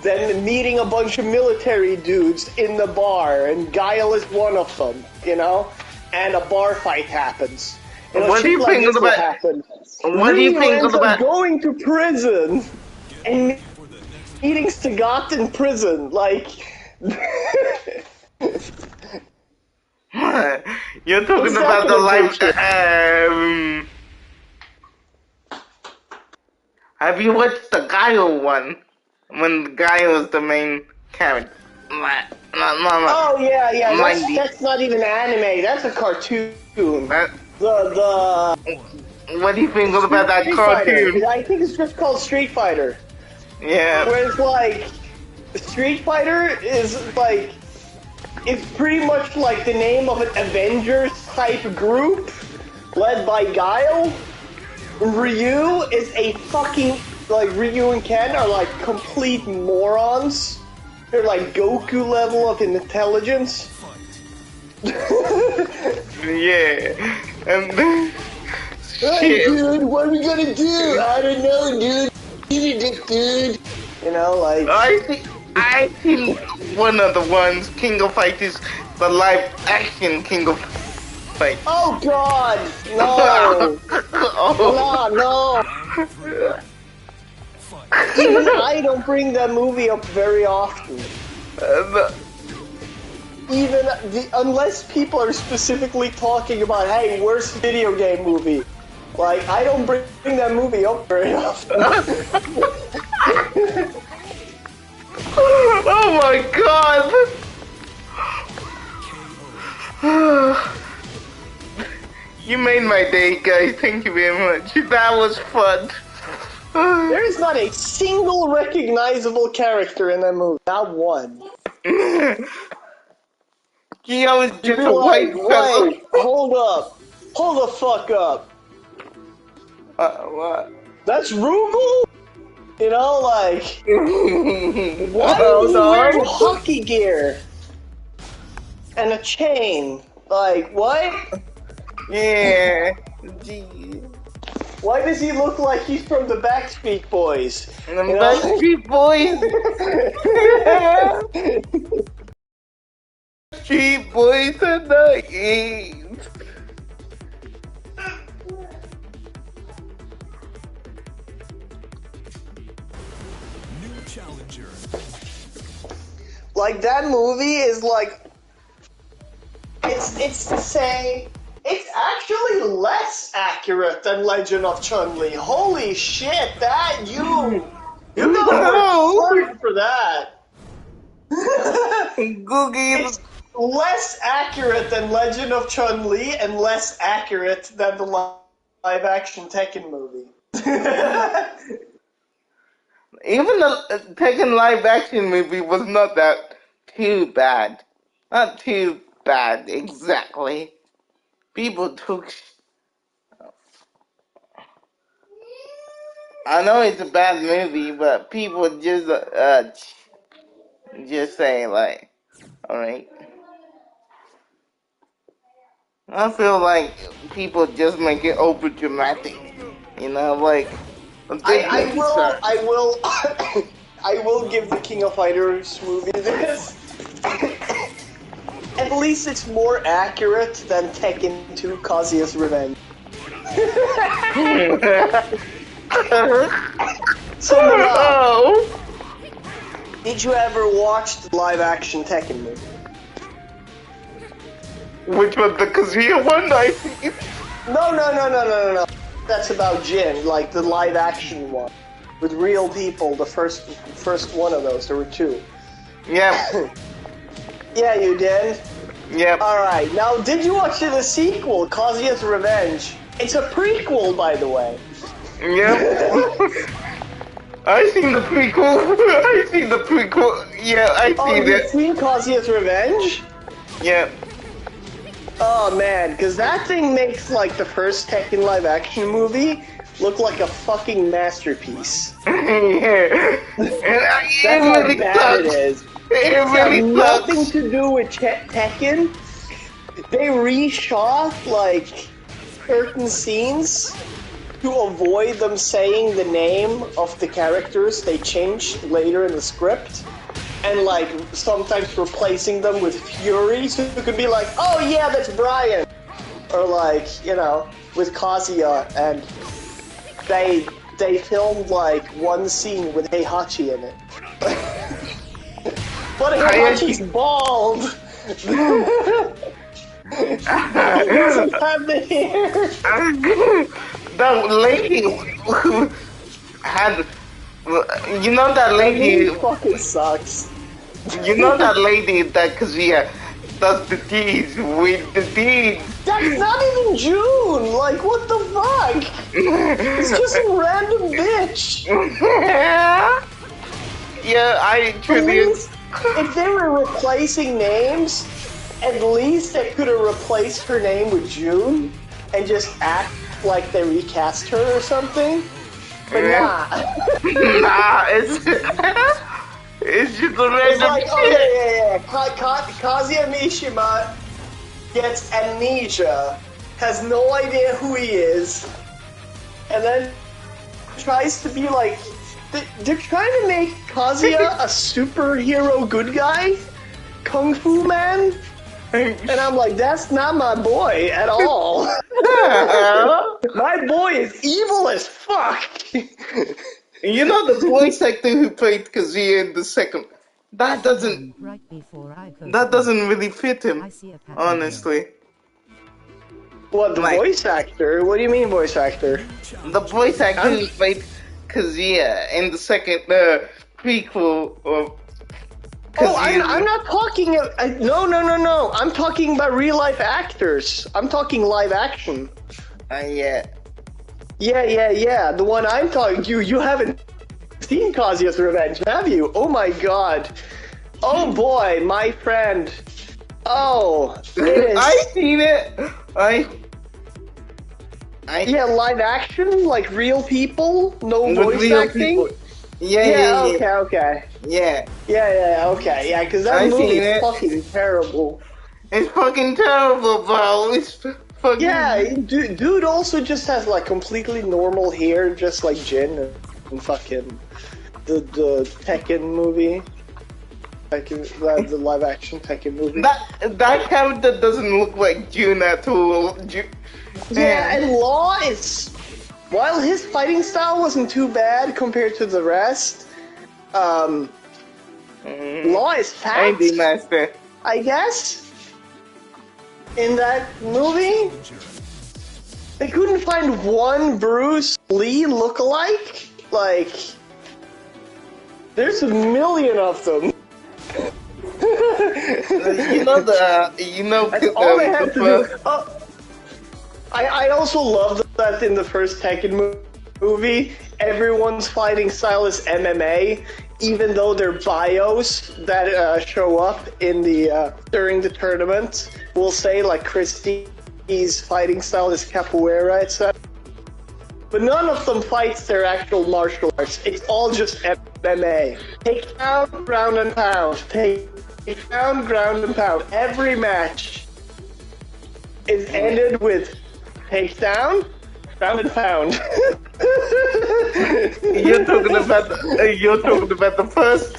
them meeting a bunch of military dudes in the bar, and Guile is one of them, you know. And a bar fight happens. You know, What do you like think about? happen. What do you Ryu think ends up about? going to prison and meeting Sagat in prison? Like, You're talking What's about that the gonna live. bullshit? Have you watched the Guile one? When Guile was the main character. oh yeah, Mind that's not even anime. That's a cartoon. That, The what do you think about that Street cartoon? Fighter. I think it's just called Street Fighter. Yeah. Whereas like Street Fighter is like, it's pretty much like the name of an Avengers type group led by Guile. Ryu is a fucking, like, Ryu and Ken are like complete morons. They're like Goku level of intelligence. Yeah. And Hey dude, what are we gonna do? I don't know, dude. Eat it, dude. You know, like, I think one of the ones, King of Fighters, the live action King of Fighters. oh god, no. Oh. No. Even I don't bring that movie up very often. Unless people are specifically talking about, hey, worst video game movie. Like, I don't bring that movie up very often. Oh my god! You made my day, guys. Thank you very much. That was fun. There is not a single recognizable character in that movie. Not one. Kyo is You'd just be a white like, fellow. wait, hold up. Hold the fuck up. What? That's Rugal? You know, like, why Oh, is he no. wearing hockey gear? And a chain? Like, what? Yeah. Gee. Why does he look like he's from the Backstreet Boys? The Backstreet Boys. Street Boys and the East. New challenger. Like, that movie is like, it's to say, it's actually less accurate than Legend of Chun-Li. Holy shit, that you gotta work hard for that. Googie. It's less accurate than Legend of Chun-Li and less accurate than the live-action Tekken movie. Even the Tekken live action movie was not that too bad. Not too bad, exactly. people took. I know it's a bad movie, but people just say like, all right. I feel like people just make it over dramatic, you know, like I will I will give the King of Fighters movie this. At least it's more accurate than Tekken 2 Kazuya's Revenge. So Oh. did you ever watch the live action Tekken movie? Which was the Kazuya one, I think? No. That's about Jin, like the live action one. With real people, the first one of those, there were two. Yeah. Yeah, you did? Yep. Alright, now did you watch the sequel, Kazuya's Revenge? It's a prequel, by the way. Yep. I seen the prequel. I seen the prequel. Yeah, I seen you've it. seen Kazuya's Revenge? Yeah. Oh man, because that thing makes like the first Tekken live action movie look like a fucking masterpiece. Yeah. And That's how bad it is. It It's really got sucks. nothing to do with Tekken. They reshot like certain scenes to avoid them saying the name of the characters they changed later in the script. And like sometimes replacing them with Fury, so you could be like, oh yeah, that's Brian. Or like, you know, with Kazuya, and they filmed like one scene with Heihachi in it. But Heihachi's bald! He doesn't have the hair! That lady who had, you know that lady, He fucking sucks. you know that lady that Kazuya does the deeds with the deeds. That's not even June! Like, what the fuck? It's just a random bitch! Yeah, I At truly. least, if they were replacing names, at least they could have replaced her name with June and just act like they recast her or something. But nah. Nah, it's it's just a It's random like, oh shit. yeah. Kazuya Mishima gets amnesia, has no idea who he is, and then tries to be like, they're trying to make Kazuya a superhero good guy, Kung Fu Man, and I'm like, that's not my boy at all. My boy is evil as fuck. You know the voice actor who played Kazuya in the second. That doesn't. Right before I go That to bed, doesn't really fit him, I see a pattern honestly. What, the Like- voice actor? What do you mean voice actor? The voice actor who played Kazuya in the second prequel of Oh, Kazuya. I'm not talking. No. I'm talking about real life actors. I'm talking live action. Yeah. Yeah. The one I'm talking. You haven't seen Kazuya's Revenge, have you? Oh my god. Oh boy, my friend. Oh, it is. I seen it. Yeah, live action, like real people, no with voice real acting. people. Yeah. Okay. Yeah. Yeah, because that I movie seen is it. fucking terrible. It's fucking terrible, bro. It's fucking. Yeah, dude also just has like completely normal hair, just like Jin and fucking the Tekken movie. The live action Tekken movie. That character doesn't look like June at all. Yeah, and Law is, while his fighting style wasn't too bad compared to the rest, Law is fat, Andy Master. I guess. In that movie, they couldn't find one Bruce Lee lookalike. Like, there's a million of them. That's all they had to do. Oh, I also love that in the first Tekken movie, everyone's fighting style is MMA, even though their bios that show up in the during the tournament will say like Christy Japanese fighting style is capoeira, etc. But none of them fights their actual martial arts. It's all just MMA. Take down, ground and pound. Take down, ground and pound. Every match is ended with take down, ground and pound. You're talking about the first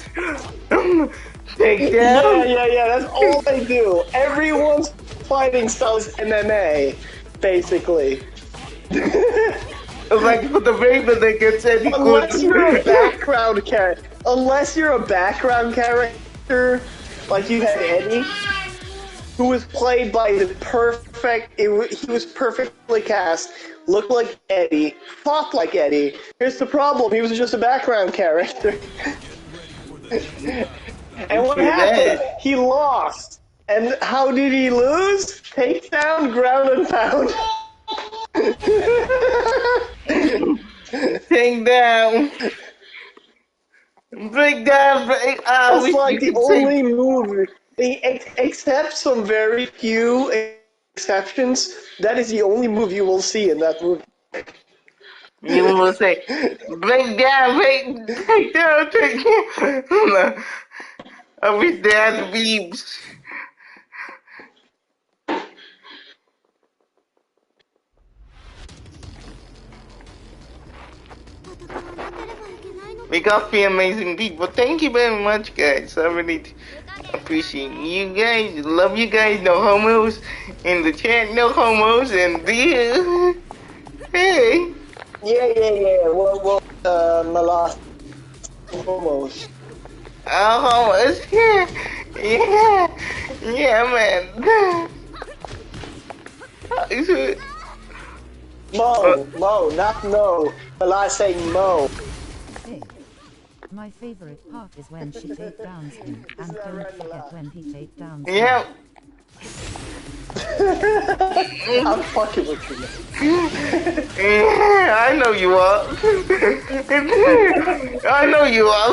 takedown. Yeah. That's all they do. Everyone's fighting style is MMA, basically. Like for the Raven that gets any Unless you're a background character. Unless you're a background character, like you had Eddie, who was played by the perfect. He was perfectly cast. Looked like Eddie, fought like Eddie. Here's the problem: he was just a background character. And what happened? He lost. And how did he lose? Takedown, ground and pound. Take down. Break down, break. That's like the only move. Except some very few exceptions, that is the only move you will see in that movie. You will say, break down, take down, take down. I wish they had beeps. We got the amazing people. Thank you very much, guys. I really appreciate you guys. Love you guys. No homos in the chat. No homos and the hey. Yeah. Well, my last homos. Homos. Yeah, man. Mo, not no. My last say Mo. Hey. My favorite part is when she takedowns him, and don't forget when he takedowns him. Yeah. I'm fucking with you. Yeah, I know you are. I know you are.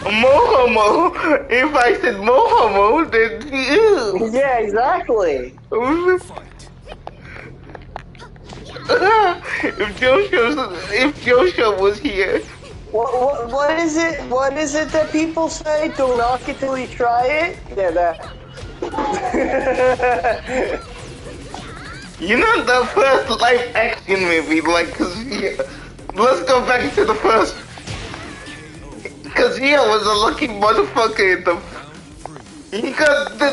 Mo-homo. If I said mo-homo, then you. Yeah, exactly. If Joshua was here. What is it? What is it that people say? Don't knock it till you try it. Yeah, that. You know the first live action movie, like, let's go back to the first. Kazuya was a lucky motherfucker in the. He got the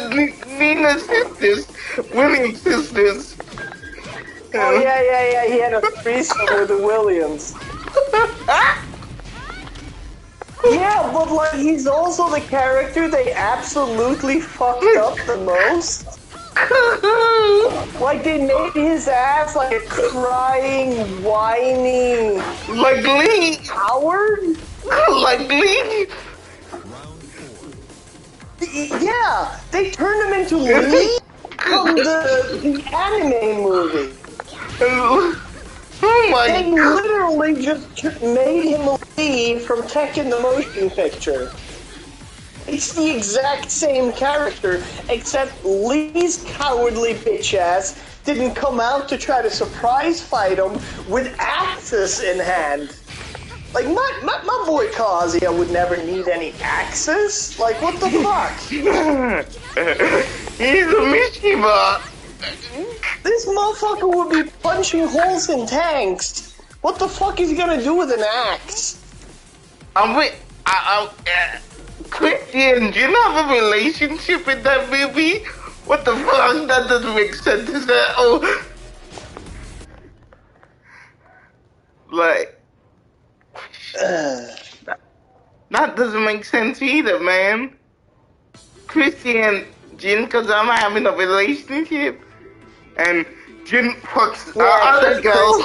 Nina sisters, Williams sisters. Oh yeah. He had a threesome with the Williams. Yeah, but like he's also the character they absolutely fucked up the most. Like they made his ass like a crying, whiny, like Lee, coward. Like Lee. Yeah, they turned him into Lee from the anime movie. Oh my They god. literally just made him Lee from Tekken the motion picture. It's the exact same character, except Lee's cowardly bitch ass didn't come out to try to surprise fight him with axes in hand. Like, my boy Kazuya would never need any axes. Like, what the fuck? He's a Mishima. This motherfucker would be punching holes in tanks. What the fuck is he gonna do with an axe? Christian, do you have a relationship in that movie? What the fuck? That doesn't make sense. Is that like that doesn't make sense either, man. Christian, Jin, because I'm having a relationship, and Jin fucks other girl.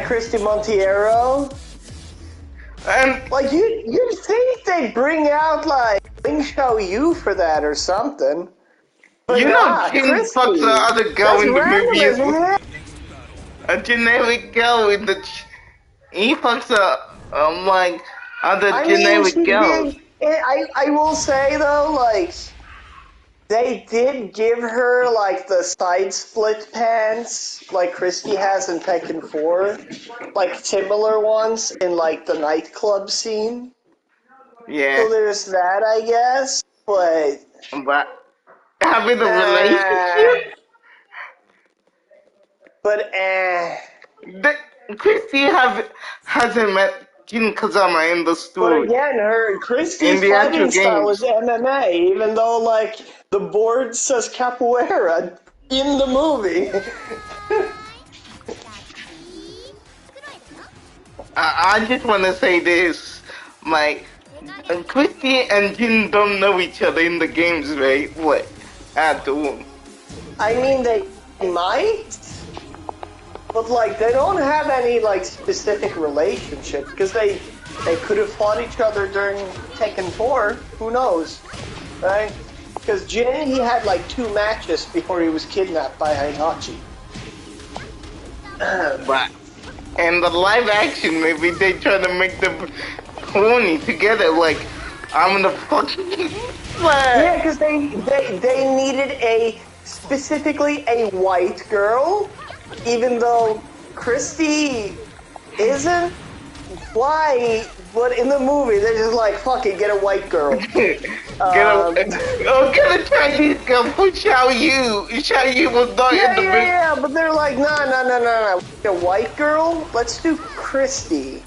Christy Monteiro. And like you'd think they'd bring out like Ling Xiao Yu for that or something. But you know, Jin fucks the other girl in the movie. A generic girl in the. He fucks a like other generic girl. I will say though, like, they did give her like the side split pants, like Christy has in Tekken 4, like similar ones in like the nightclub scene. Yeah, So there's that, I guess. But but having a uh, relationship, but. that Christy hasn't met Jin Kazama in the But story, again, her in Christie's the actual fighting style is games. MMA, even though like the board says capoeira in the movie. I just want to say this, like, Christy and Jin don't know each other in the games, right? What? At all. I mean, they might, but like they don't have any like specific relationship because they could have fought each other during Tekken 4. Who knows, right? Because Jin, he had like 2 matches before he was kidnapped by Heihachi. But in the live action movie, they try to make them horny together. Like, I'm the fucking Yeah, because they needed specifically a white girl, even though Christy isn't white, but in the movie they're just like, fuck it, get a white girl. get a Chinese girl for Xiao Yu. Xiao Yu was not in the movie. Yeah, but they're like, no. A white girl? Let's do Christy.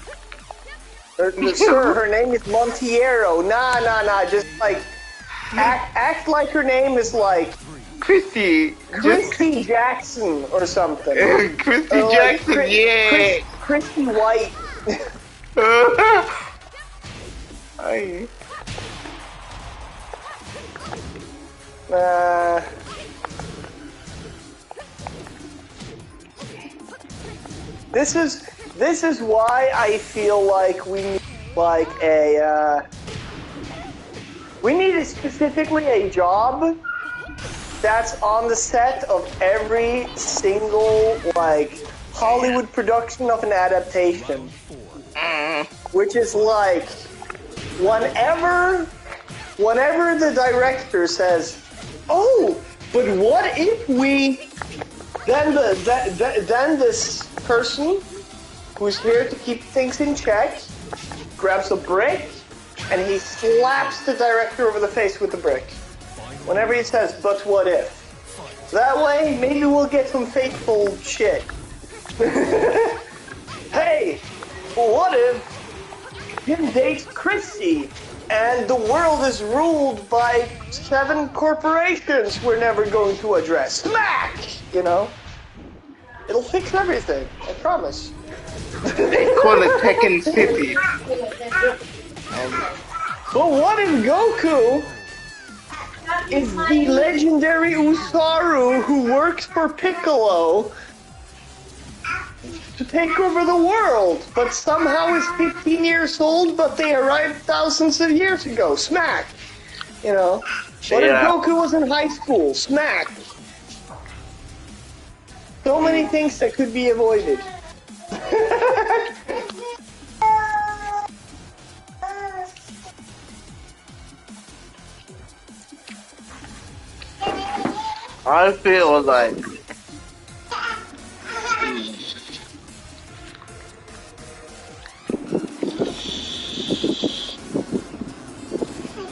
Sir, her name is Montiero. Nah. Just like act like her name is like Christy. Christy Jackson or something. Christy Or like Jackson, yeah. Christy White. Ay. This is why I feel like we need like we need specifically a job that's on the set of every single like Hollywood production of an adaptation, which is like whenever the director says, "Oh, but what if we?" Then then this person who's here to keep things in check grabs a brick and he slaps the director over the face with the brick. Whenever he says, "But what if?" That way, maybe we'll get some faithful shit. Hey, what if Jim dates Christy and the world is ruled by 7 corporations we're never going to address? Smack! You know? It'll fix everything, I promise. They call it Tekken City. But what if Goku is the legendary Usaru who works for Piccolo to take over the world, but somehow is 15 years old, but they arrived thousands of years ago? Smack! You know? What if Goku was in high school? Smack! So many things that could be avoided. I feel like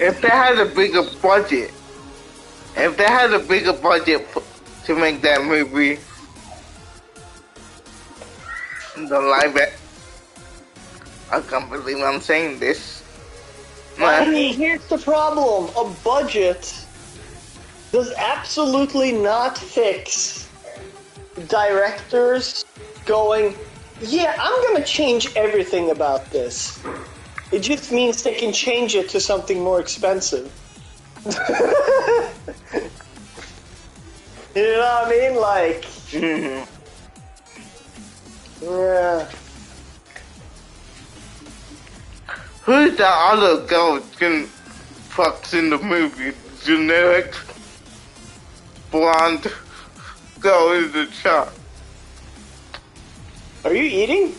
if they had a bigger budget, to make that movie, the live I can't believe I'm saying this. I mean, here's the problem. A budget does absolutely not fix directors going, yeah, I'm gonna change everything about this. It just means they can change it to something more expensive. You know what I mean? Like, yeah. Who's that other girl Jin fucks in the movie? Generic blonde girl in the chat. Are you eating?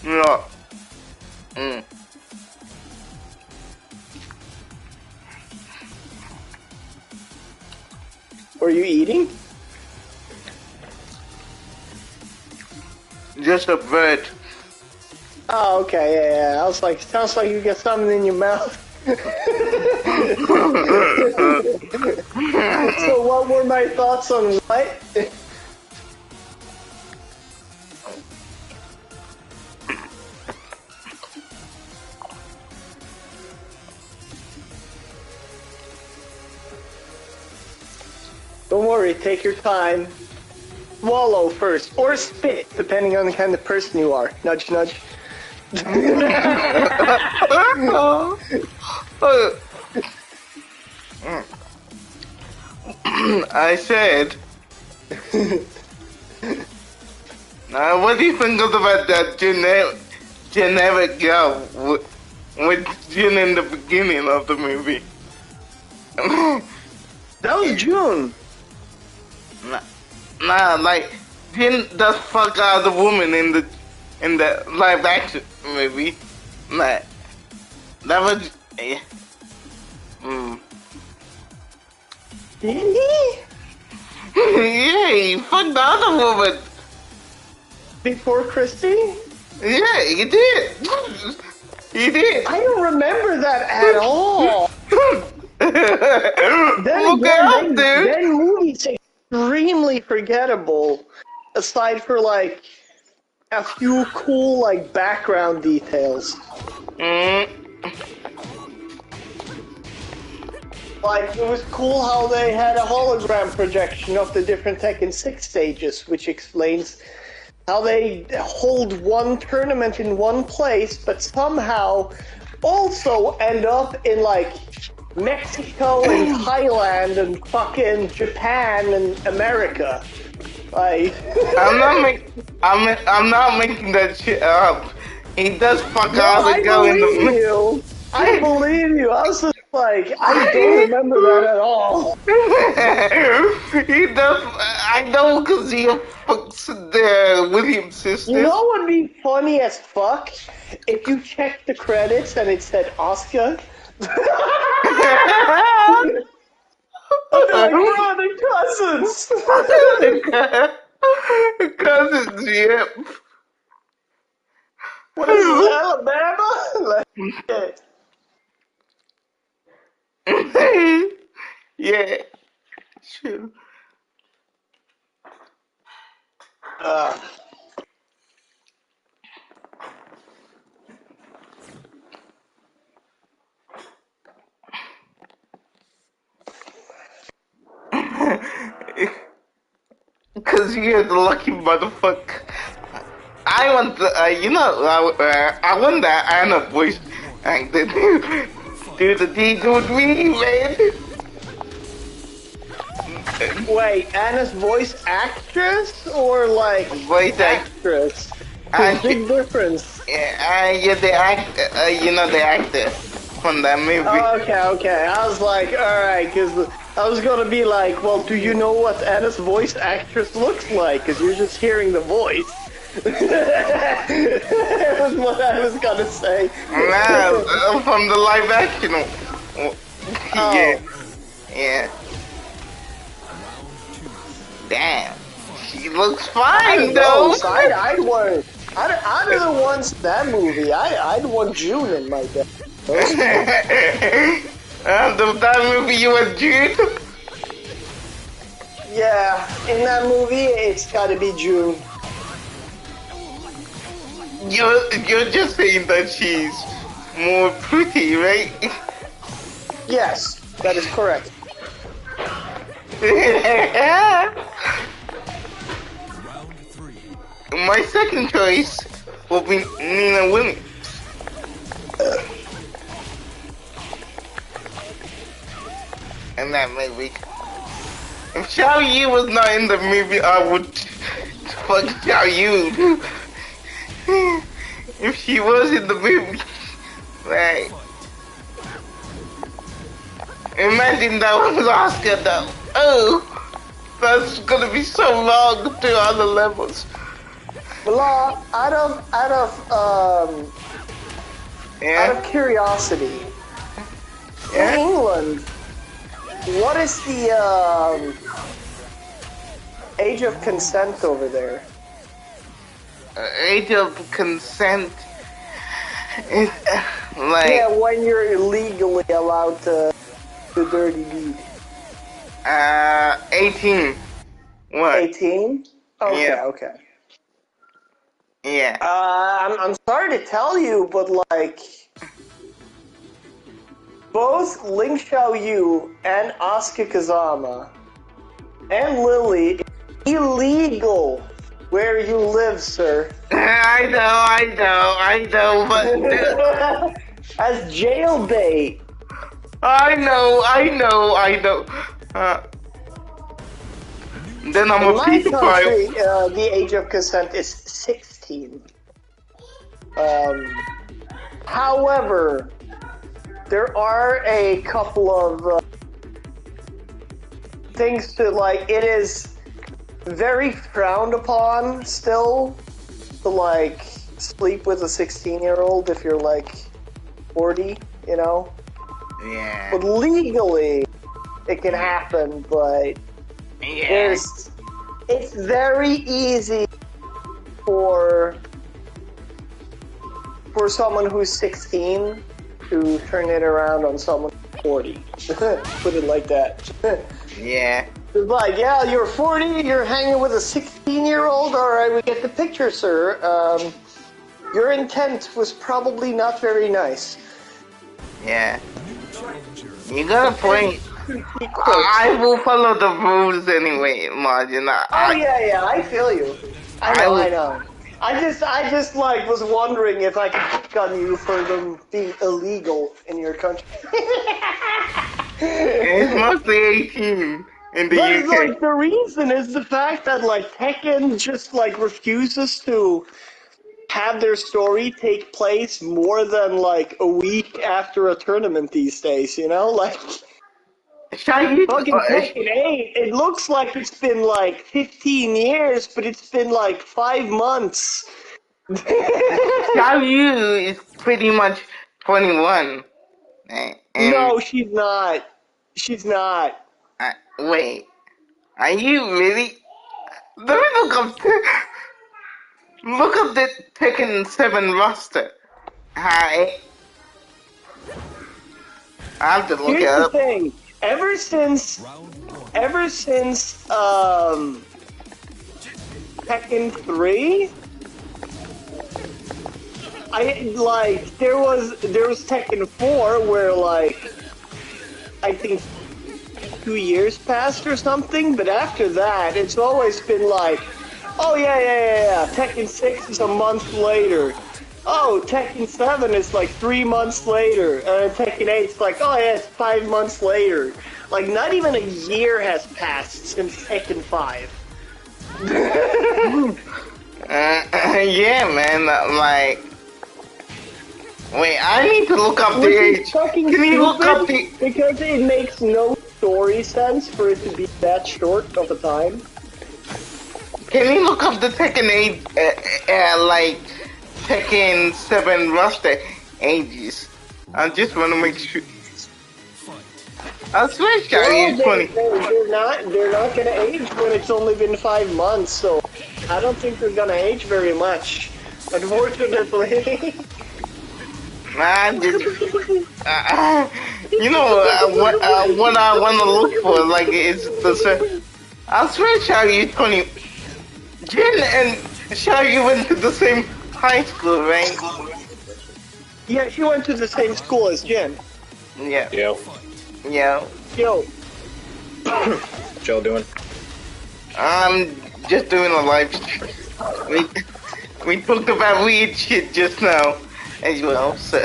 No. Were you eating? Just a bird. Oh, okay, yeah. I was like, sounds like you got something in your mouth. So what were my thoughts on what? Don't worry, take your time. Swallow first, or spit, depending on the kind of person you are. Nudge, nudge. I said. Now, what do you think about that generic girl with Jin in the beginning of the movie? That was June. Nah, like Jin does fuck out the woman in the live action movie. Nah, that was yeah. Did he? Yeah, he fucked the other woman. Before Christy? Yeah, he did. He did. I don't remember that at all. Look out, dude. That movie's extremely forgettable, aside for like a few cool like background details. Like, it was cool how they had a hologram projection of the different Tekken 6 stages, which explains how they hold one tournament in one place, but somehow also end up in, like, Mexico and Thailand and fucking Japan and America. Like... I'm not making that shit up. He does fuck out the girl in the... I believe you. I was just like, I don't remember that at all. He does. I know because he fucks the Williams sisters. You know what would be funny as fuck? If you checked the credits and it said Oscar. They're like, bro, they're cousins. Cousins, yep. What is this, Alabama? Like, yeah. Sure. Because you're the lucky motherfucker. I want the, I want that Anna voice actor do the deed with me, man. Wait, Anna's voice actress or like Voice actress? Big difference. Yeah, the actor, the actor from that movie. Oh, okay. I was like, alright, because I was gonna be like, well, do you know what Anna's voice actress looks like? Because you're just hearing the voice. That was what I was gonna say. Nah, from the live action. Yeah. Yeah. Damn. She looks fine, though. I'd want... Out of the ones in that movie, I'd want June in my bed. That movie you want June? Yeah, in that movie, it's gotta be June. You're just saying that she's more pretty, right? Yes, that is correct. My second choice will be Nina Williams. In that movie. If Xiao Yu was not in the movie, I would fuck Xiao Yu. If she was in the movie, like, imagine that was Oscar though. Oh, that's gonna be so long to other levels. Well, out of curiosity, in England, What is the age of consent over there? Age of consent is like Yeah, when you're legally allowed to do dirty deed. 18. What? 18? Okay, Yeah. okay. Yeah. I'm sorry to tell you, but like both Ling Xiaoyu and Asuka Kazama and Lily, it's illegal where you live, sir. I know, but As jail bait. I know. Then I'm In a my country, pedophile. the age of consent is 16. However, there are a couple of things to like. It is very frowned upon still to like sleep with a 16-year-old if you're like 40, you know? Yeah. But legally, it can happen, but Yeah. it's very easy for someone who's 16 to turn it around on someone who's 40. Put it like that. Yeah. It's like, yeah, you're 40, you're hanging with a 16-year-old, alright, we get the picture, sir. Your intent was probably not very nice. Yeah. You got a point. Quirky. I will follow the rules anyway, Margin. Oh yeah, I feel you. I know. I just like was wondering if I could pick on you for them being illegal in your country. It's mostly 18 in the But UK. like the reason is the fact that like Tekken just like refuses to have their story take place more than like a week after a tournament these days, you know? Like Shaggy, fucking Tekken 8, it looks like it's been like 15 years, but it's been like 5 months. Xiaoyu is pretty much 21. And No, she's not. She's not. wait, are you really? Let me look up the Tekken 7 roster. Hi. I have to look it Here's the up. thing. Ever since Tekken 3, I like there was Tekken 4 where like I think 2 years passed or something, but after that it's always been like, oh yeah, Tekken 6 is a month later. Oh, Tekken 7 is like 3 months later, and Tekken 8 is like, oh yeah, it's 5 months later. Like, not even a year has passed since Tekken 5. Yeah, man, like... Wait, I need to look up the Which age. is fucking Can you look up stupid, the... because it makes no story sense for it to be that short of a time. Can you look up the Tekken 8, like... Tekken 7 roster ages? I just want to make sure... I swear Shaggy is 20. They're not gonna age when it's only been 5 months, so I don't think they're gonna age very much, unfortunately. Man, you know what I want to look for, like, is the... I swear Shaggy is 20. Jin and Shaggy went to the same high school, right? Yeah, she went to the same school as Jin. Yeah. Yo, Yeah. Yo, what y'all doing? I'm just doing a live stream. We talked about weird shit just now as well, so...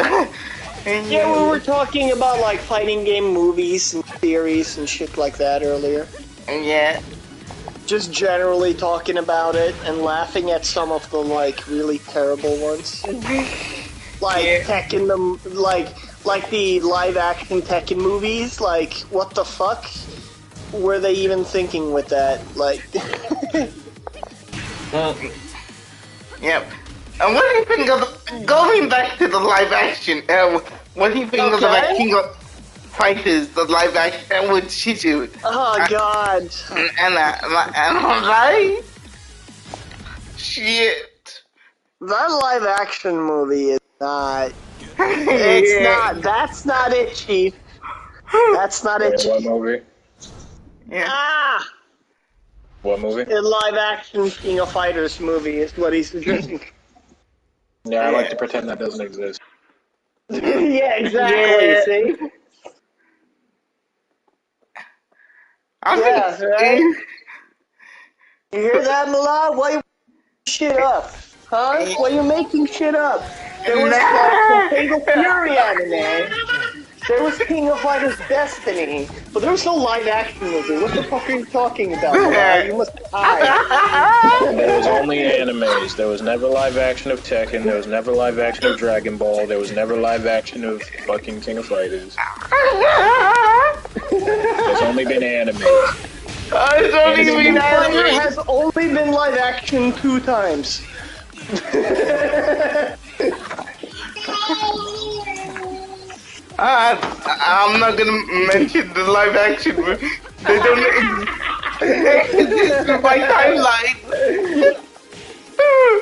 And yeah, we were talking about like fighting game movies and theories and shit like that earlier. Yeah. Just generally talking about it and laughing at some of the like really terrible ones. Like Tekken, like the live action Tekken movies. Like, what the fuck were they even thinking with that? Like, Yep. And what do you think of going back to the live action? What do you think of the Okay. King of Fighters, the live action with Shizu. Oh God. And I'm like, shit. That live action movie is not. It's not. That's not it, Chief. That's not it, What Chief. movie? Yeah. Ah! What movie? The live action King of Fighters movie is what he's addressing. Yeah, I like to pretend that doesn't exist. Yeah, exactly. Yeah. See? I Yeah, think right? You hear that, Milan? Why you shit up? Huh? Why you making shit up? There was like some Fatal Fury anime. There was King of Fighters Destiny. But there was no live action movie. What the fuck are you talking about, Milan? You must be high. There was only animes. There was never live action of Tekken. There was never live action of Dragon Ball. There was never live action of fucking King of Fighters. There's only been animes. It's only King been of Fighters anime. has only been live action 2 times. I'm not gonna mention the live action. They don't exist in my timeline.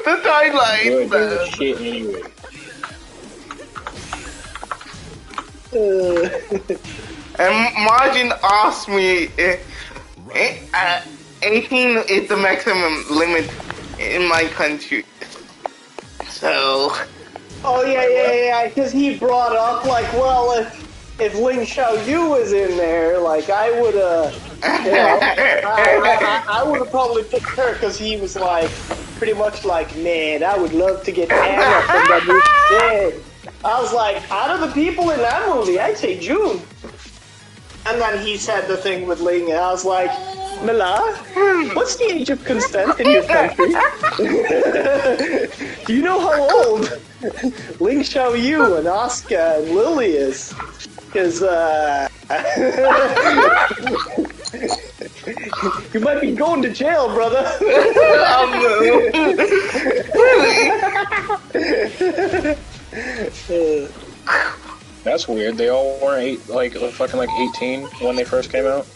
The timeline. Good, they were shit anyway. And Margin asked me, 18 is the maximum limit in my country. So. Oh yeah, because he brought up like, well, if Ling Xiaoyu was in there, like I would I would have probably picked her because he was like pretty much like, man, I would love to get Anna from that movie. I was like, out of the people in that movie, I'd say June. And then he said the thing with Ling, and I was like, Mila, what's the age of consent in your country? Do you know how old Ling Xiaoyu and Asuka and Lily is? Because, you might be going to jail, brother. That's weird. They all weren't fucking 18 when they first came out.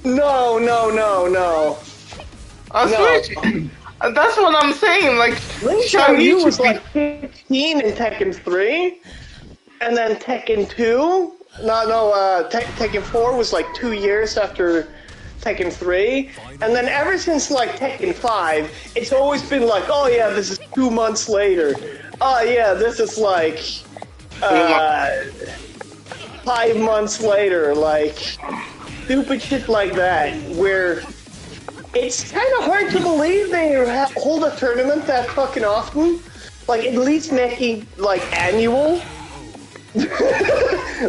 No. That's what I'm saying. Like, Ling Xiaoyu was like 15 in Tekken 3, and then Tekken 2. Tekken 4 was like 2 years after Tekken 3, and then ever since like Tekken 5, it's always been like, oh yeah, this is 2 months later. Oh yeah, this is like 5 months later, like stupid shit like that, where it's kind of hard to believe they hold a tournament that fucking often. Like, at least making, like, annual.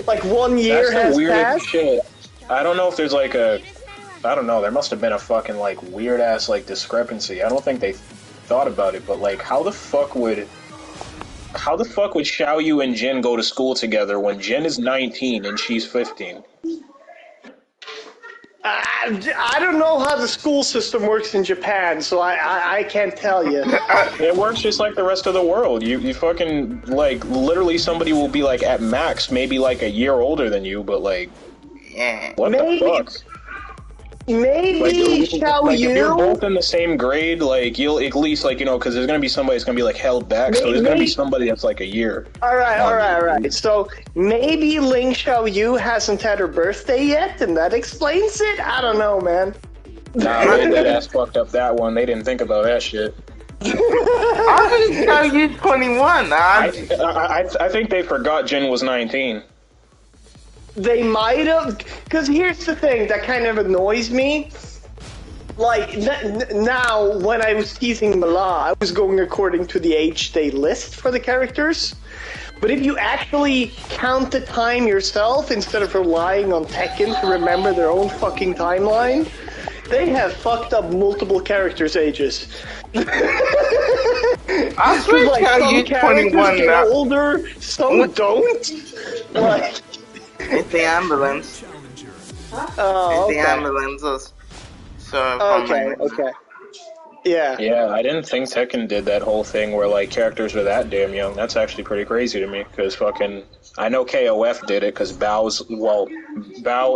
Like, 1 year has passed. Shit. I don't know if there's like I don't know, there must have been a fucking, like, weird-ass, like, discrepancy. I don't think they thought about it, but, like, how the fuck would Xiaoyu and Jin go to school together when Jin is 19 and she's 15? I don't know how the school system works in Japan, so I can't tell you. It works just like the rest of the world. You fucking, like, literally somebody will be, like, at max, maybe, like, a year older than you, but, like, what the fuck? Maybe like, if you're both in the same grade, like, you'll at least, like, you know, because there's going to be somebody that's going to be, like, held back, so there's going to be somebody that's, like, a year. Alright. So, maybe Ling Xiaoyu hasn't had her birthday yet, and that explains it? I don't know, man. Nah, they ass fucked up that one. They didn't think about that shit. I think Xiaoyu's 21. I think they forgot Jin was 19. They might have, because here's the thing that kind of annoys me. Like, now, when I was teasing Mala, I was going according to the age they list for the characters. But if you actually count the time yourself, instead of relying on Tekken to remember their own fucking timeline, they have fucked up multiple characters' ages. I swear like, some Xiaoyu's characters 21 get now. older, some don't. Like... It's the ambulance. Oh, it's the ambulances. So okay. Yeah. Yeah, I didn't think Tekken did that whole thing where like characters are that damn young. That's actually pretty crazy to me because fucking I know KOF did it because Bao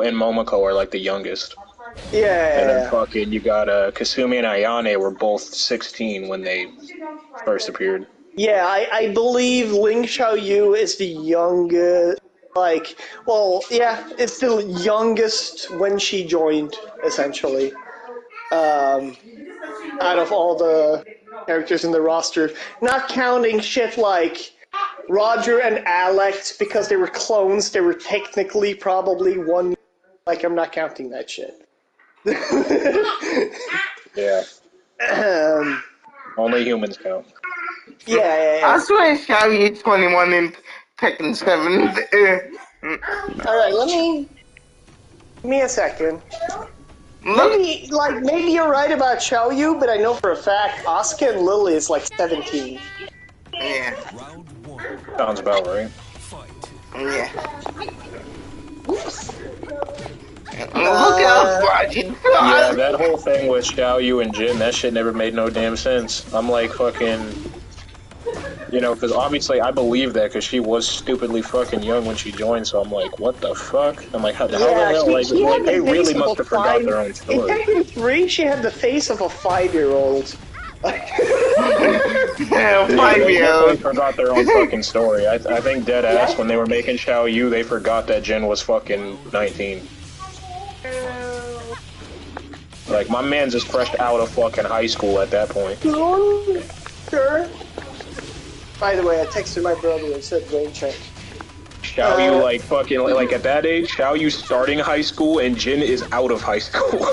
and Momoko are like the youngest, and then Yeah. fucking you got Kasumi and Ayane were both 16 when they first appeared. Yeah, I believe Ling Xiaoyu is the youngest. Like, well, yeah, it's the youngest when she joined, essentially. Out of all the characters in the roster, not counting shit like Roger and Alex because they were clones. They were technically probably one. Like, I'm not counting that shit. Yeah, um, only humans count. yeah. I swear Xiaoyu 21 in Tekken 7. Alright, give me a second. Look, Maybe you're right about Xiaoyu, but I know for a fact Asuka and Lily is like 17. yeah, Round one. Sounds about right. Fight. yeah. Look out, Roger. Yeah, that whole thing with Xiaoyu and Jin, that shit never made no damn sense. I'm like fucking, you know, because obviously I believe that because she was stupidly fucking young when she joined. So I'm like, what the fuck? I'm like, how the hell? She had They the face really of must a have forgot their own In story. Tekken 3, she had the face of a 5-year-old. Yeah, They 5-year-old. forgot their own fucking story. I think dead ass when they were making Xiaoyu, they forgot that Jin was fucking 19. Like my man's just fresh out of fucking high school at that point. Sure. By the way, I texted my brother and said rain check. Xiaoyu like fucking like at that age, Xiaoyu starting high school and Jin is out of high school.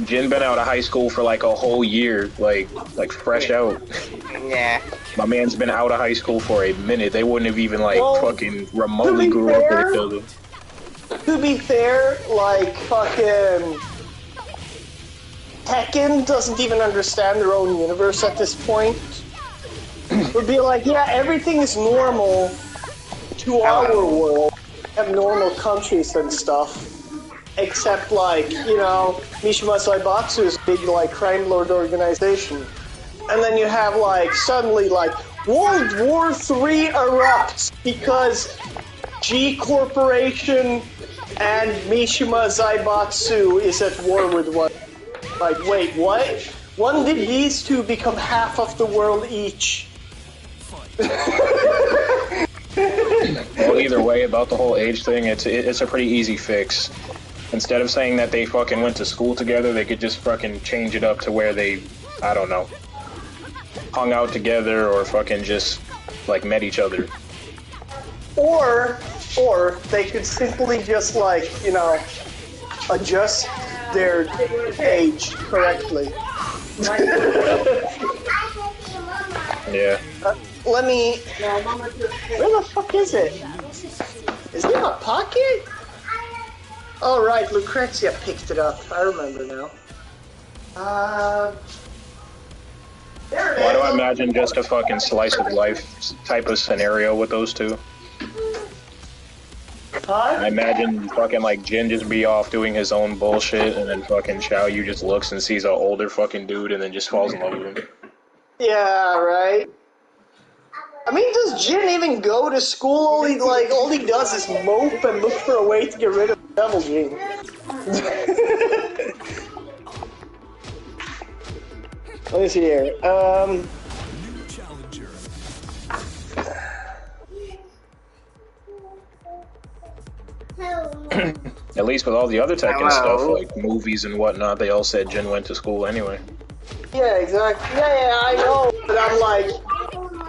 Jin been out of high school for like a whole year, like fresh out. Yeah. My man's been out of high school for a minute. They wouldn't have even like fucking remotely to be grew up fair- with each other. To be fair, like, fucking Tekken doesn't even understand their own universe at this point. Would be like, yeah, everything is normal to our world. Have normal countries and stuff. Except, like, you know, Mishima Zaibatsu is a big, like, crime lord organization. And then you have, like, suddenly, like, World War III erupts because G Corporation and Mishima Zaibatsu is at war with one. Like, wait, what? When did these two become half of the world each? Well, either way, about the whole age thing, it's a pretty easy fix. Instead of saying that they fucking went to school together, they could just fucking change it up to where they, I don't know, hung out together or fucking just, like, met each other. Or they could simply just, like, you know, adjust their age correctly. Yeah. Let me... Where the fuck is it? Is it in my pocket? Oh, right, Lucrezia picked it up. I remember now. There it is. Why do I imagine just a fucking slice of life type of scenario with those two? I imagine fucking like Jin just be off doing his own bullshit and then fucking Xiaoyu just looks and sees an older fucking dude and then just falls in love with him. Yeah, right. I mean, does Jin even go to school? All he does is mope and look for a way to get rid of the devil gene. Let me see here. New challenger. At least with all the other Tekken Hello. stuff, like movies and whatnot, they all said Jin went to school anyway. Yeah, exactly. Yeah, I know. But I'm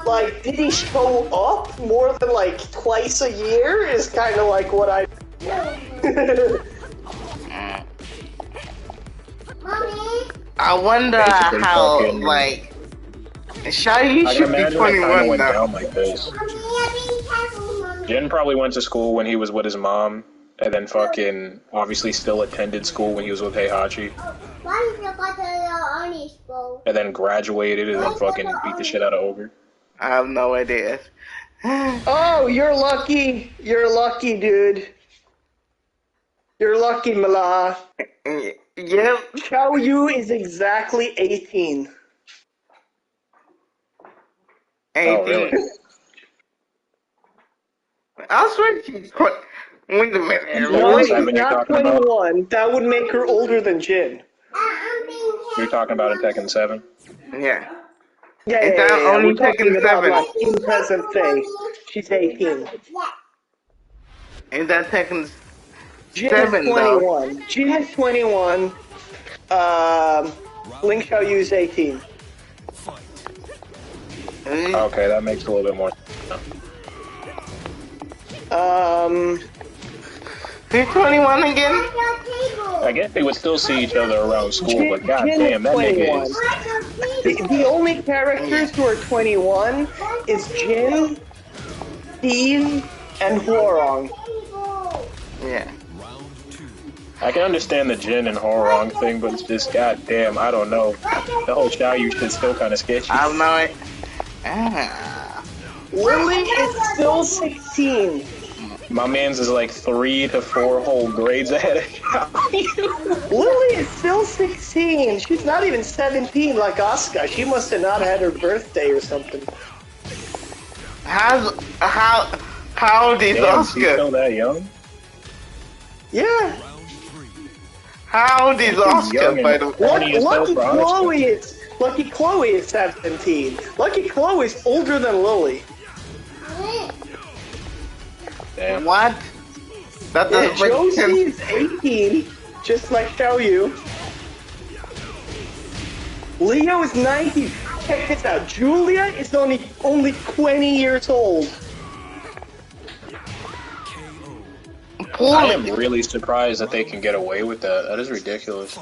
like, did he show up more than like twice a year? Is kind of like what I. I wonder Basically how, fucking- like, Xiaoyu I can should be imagine it kind of 21 went now. down like this. Jin probably went to school when he was with his mom, and then fucking obviously still attended school when he was with Heihachi, and then graduated and then fucking beat the shit out of Ogre. I have no idea. Oh, you're lucky. You're lucky, dude. You're lucky, Mala. Yep. Xiao Yu is exactly 18. 18. Oh, really? I swear she's wait a minute. And No, Tekken Wait. she's 7 you're not talking about? 21. That would make her older than Jin. You're talking about in Tekken 7? Yeah. Yeah, Is yeah, that yeah, yeah. We're only talking taking about 7? like in present day. She's 18. Is that taking Jin is 7 though? 21. Jin is 21. Link Xiao Yu is 18. Okay, that makes a little bit more sense. Who's 21 again? I guess they would still see each other around school, Jin, but Jin goddamn, is that 21. nigga is... The only characters who are 21 is Jin, Steve, and Huarong. Yeah. I can understand the Jin and Horong thing, but it's just goddamn, I don't know. The whole Xiao Yu shit's still kind of sketchy. I have no idea. Ah. Lily is still 16. My man's is like 3 to 4 whole grades ahead of Xiao Yu. Lily is still 16. She's not even 17 like Asuka. She must have not had her birthday or something. How old is Damn, she's still Oscar? that young? Yeah. How old is She's Oscar, young by and the way? horny as hell Lucky for Asuka. Chloe is 17. Lucky Chloe is older than Lily. Damn. What? That Yeah, doesn't make Josie sense. is 18, just like Xiao Yu. Leo is 19. Check this out. Julia is only 20 years old. I am really surprised that they can get away with that. That is ridiculous.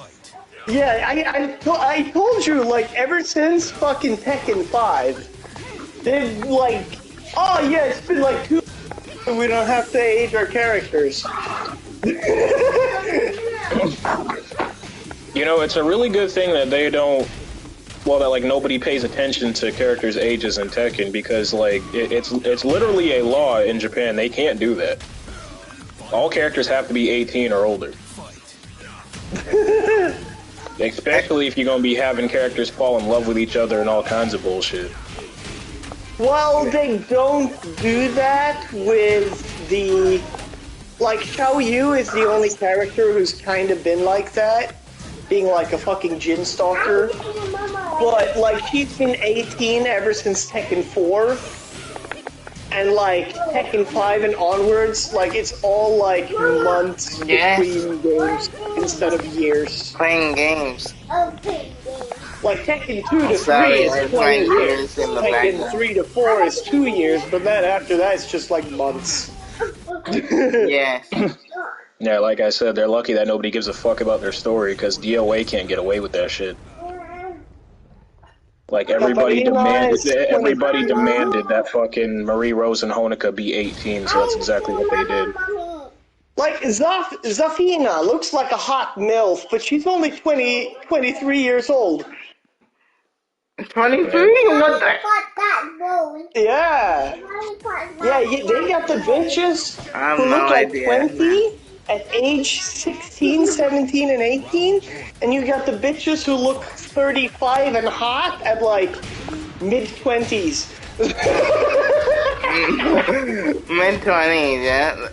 Yeah, I told you, like, ever since fucking Tekken 5, they've, like, oh yeah, it's been like 2 and we don't have to age our characters. You know, it's a really good thing that they don't... Well, that, like, nobody pays attention to characters' ages in Tekken, because, like, it's literally a law in Japan. They can't do that. All characters have to be 18 or older. Especially if you're gonna be having characters fall in love with each other and all kinds of bullshit. Well, they don't do that with the... Like, Xiao Yu is the only character who's kind of been like that, being like a fucking Jin stalker. But, like, she's been 18 ever since Tekken 4. And, like, Tekken 5 and onwards, like, it's all, like, months between games instead of years. Playing games. Like, Tekken 2 to 3 Sorry, is I'm 20 playing years. games in the Tekken background. 3 to 4 is 2 years, but then after that, it's just, like, months. Yes. Yeah, like I said, they're lucky that nobody gives a fuck about their story, because DOA can't get away with that shit. Like, everybody demanded that fucking Marie Rose and Honoka be 18, so that's exactly what they did. Like, Zafina looks like a hot MILF, but she's only 23 years old. 23? What the? Yeah. Yeah, they got the bitches I have who no look like idea. 20 at age 16, 17, and 18, and you got the bitches who look 35 and hot at, like, mid-20s. Mid-20s, yeah.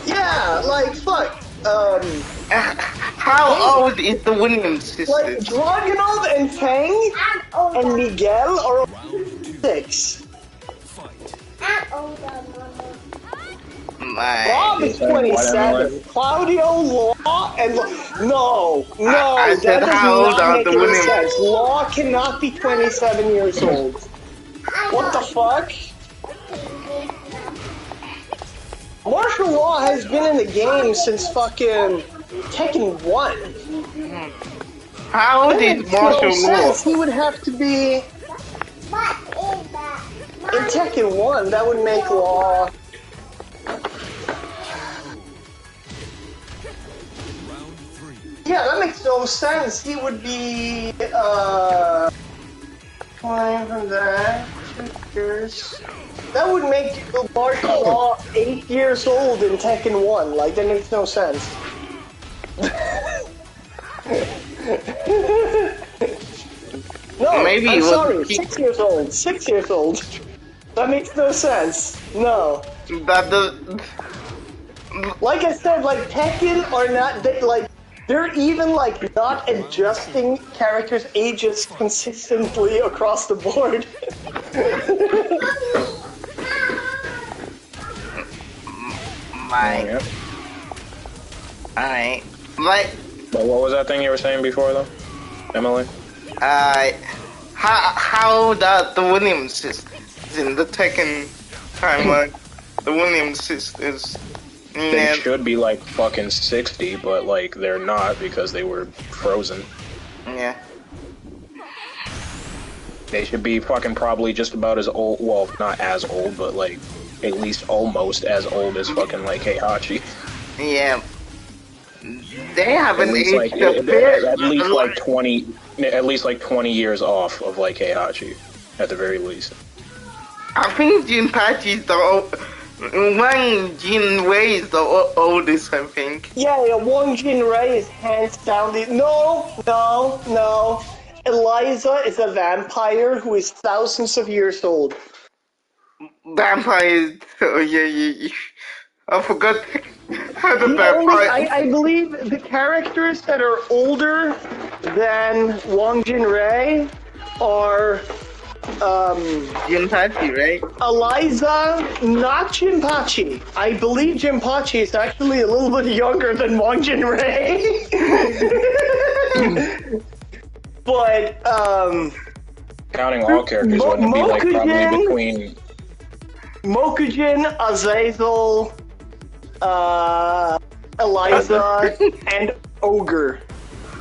Yeah, like, fuck. How old is the Williams Like, sisters? Dragunov and Tang and Miguel are 6. Bob is 27. Claudio, Law, and... No, I that said, does how old not are make the any women? sense. Law cannot be 27 years old. What the fuck? Martial Law has been in the game since fucking Tekken 1. How old That is makes no Martial Law? sense. He would have to be... In Tekken 1, that would make Law... Yeah, that makes no sense. He would be, 20 from that, 2 years. That would make Martial Law 8 years old in Tekken 1. Like, that makes no sense. No, Maybe I'm it was sorry, he, 6 years old. 6 years old. That makes no sense. No. that the Like I said, like Tekken are not they're even like not adjusting characters' ages consistently across the board. my Yeah. alright. Like But what was that thing you were saying before, though, Emily? how that the Williams sisters in the Tekken timeline, the Williams sisters. They Yeah, should be like fucking 60, but like they're not because they were frozen. yeah. They should be fucking probably just about as old. Well, not as old, but like at least almost as old as fucking like Heihachi. Yeah. They haven't At least like aged a bit. at least like 20, at least like 20 years off of like Heihachi, at the very least. I think Jinpachi's the old. Wang Jinwei is the oldest, I think. Yeah, Wang Jinrei is hands down the no. Eliza is a vampire who is thousands of years old. Vampires. Oh yeah. I forgot how the The only, vampire. I believe the characters that are older than Wang Jinrei are Jinpachi, right? Eliza, not Jinpachi. I believe Jinpachi is actually a little bit younger than Wang Jinrei. But, Counting all characters, wouldn't it be like probably Mokujin? between? Mokujin, Azazel, Eliza, and Ogre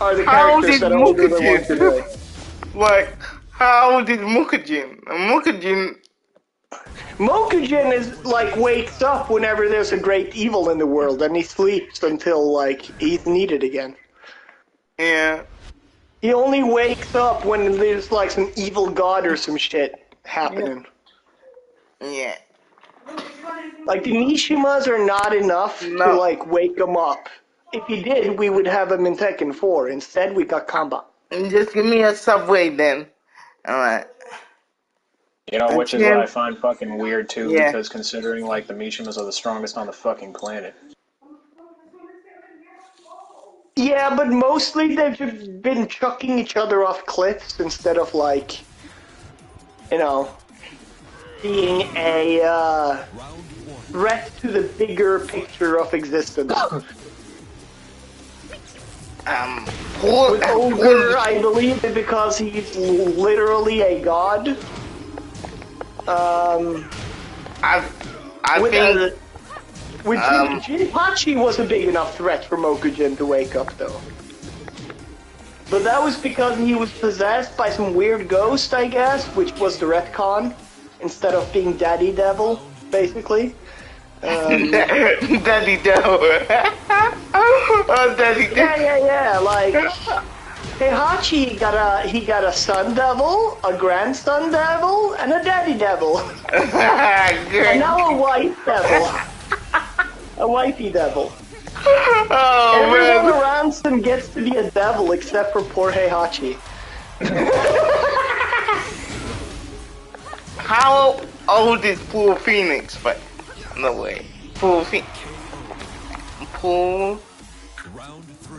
are the How characters did that are older than Wang Mokujin? Jinrei. Like, how did Mokujin? Mokujin is like wakes up whenever there's a great evil in the world, and he sleeps until like he's needed again. Yeah. He only wakes up when there's like some evil god or some shit happening. Yeah. Like the Mishimas are not enough to No. like wake him up. If he did, we would have him in Tekken 4. Instead, we got Kamba. Just give me a subway then. Alright. You know, which is Yeah. what I find fucking weird too, Yeah. because considering like the Mishimas are the strongest on the fucking planet. Yeah, but mostly they've just been chucking each other off cliffs instead of like, you know, being a threat to the bigger picture of existence. With Ogre, I believe it because he's literally a god. I With think Jinpachi was a big enough threat for Mokujin to wake up, though. But that was because he was possessed by some weird ghost, I guess, which was the retcon, instead of being Daddy Devil, basically. Daddy Doe. Oh, Daddy Doe. Yeah, like Heihachi got a son devil, a grandson devil, and a daddy devil. And now a wife devil. A wifey devil. Oh Everyone man. around him gets to be a devil except for poor Heihachi. How old is Pool Phoenix? But no way. Pool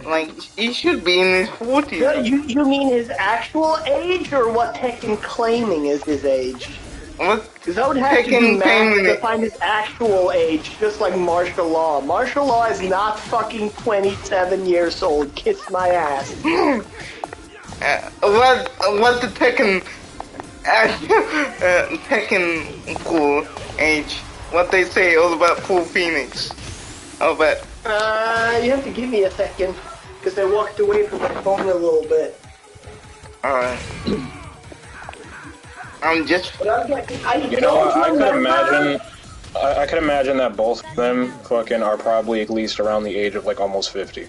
like he should be in his 40s. You mean his actual age or what Tekken claiming is his age? What? Because I would have to do Tekken math claiming to it. find his actual age, just like martial law. Martial law is not fucking 27 years old. Kiss my ass. What the Tekken Tekken Pool age? What they say all about Pool Phoenix? Oh, but You have to give me a second, because I walked away from my phone a little bit. alright. I'm just. You know, I could imagine that both of them fucking are probably at least around the age of like almost 50.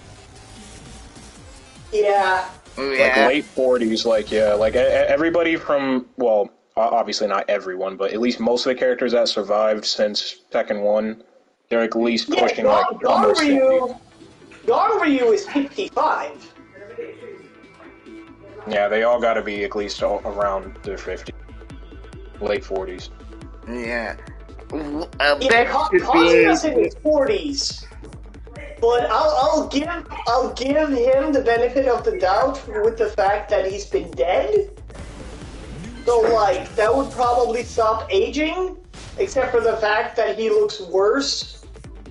Yeah. Like Yeah. late 40s, like yeah, like everybody from, well, obviously not everyone, but at least most of the characters that survived since Tekken 1, they're at least pushing like almost 50. Gon Ryu is 55. Yeah, they all got to be at least around their 50s, late 40s. Yeah. Yeah, That should Kazuya's in be. his 40s, but I'll give him the benefit of the doubt with the fact that he's been dead. So like that would probably stop aging, except for the fact that he looks worse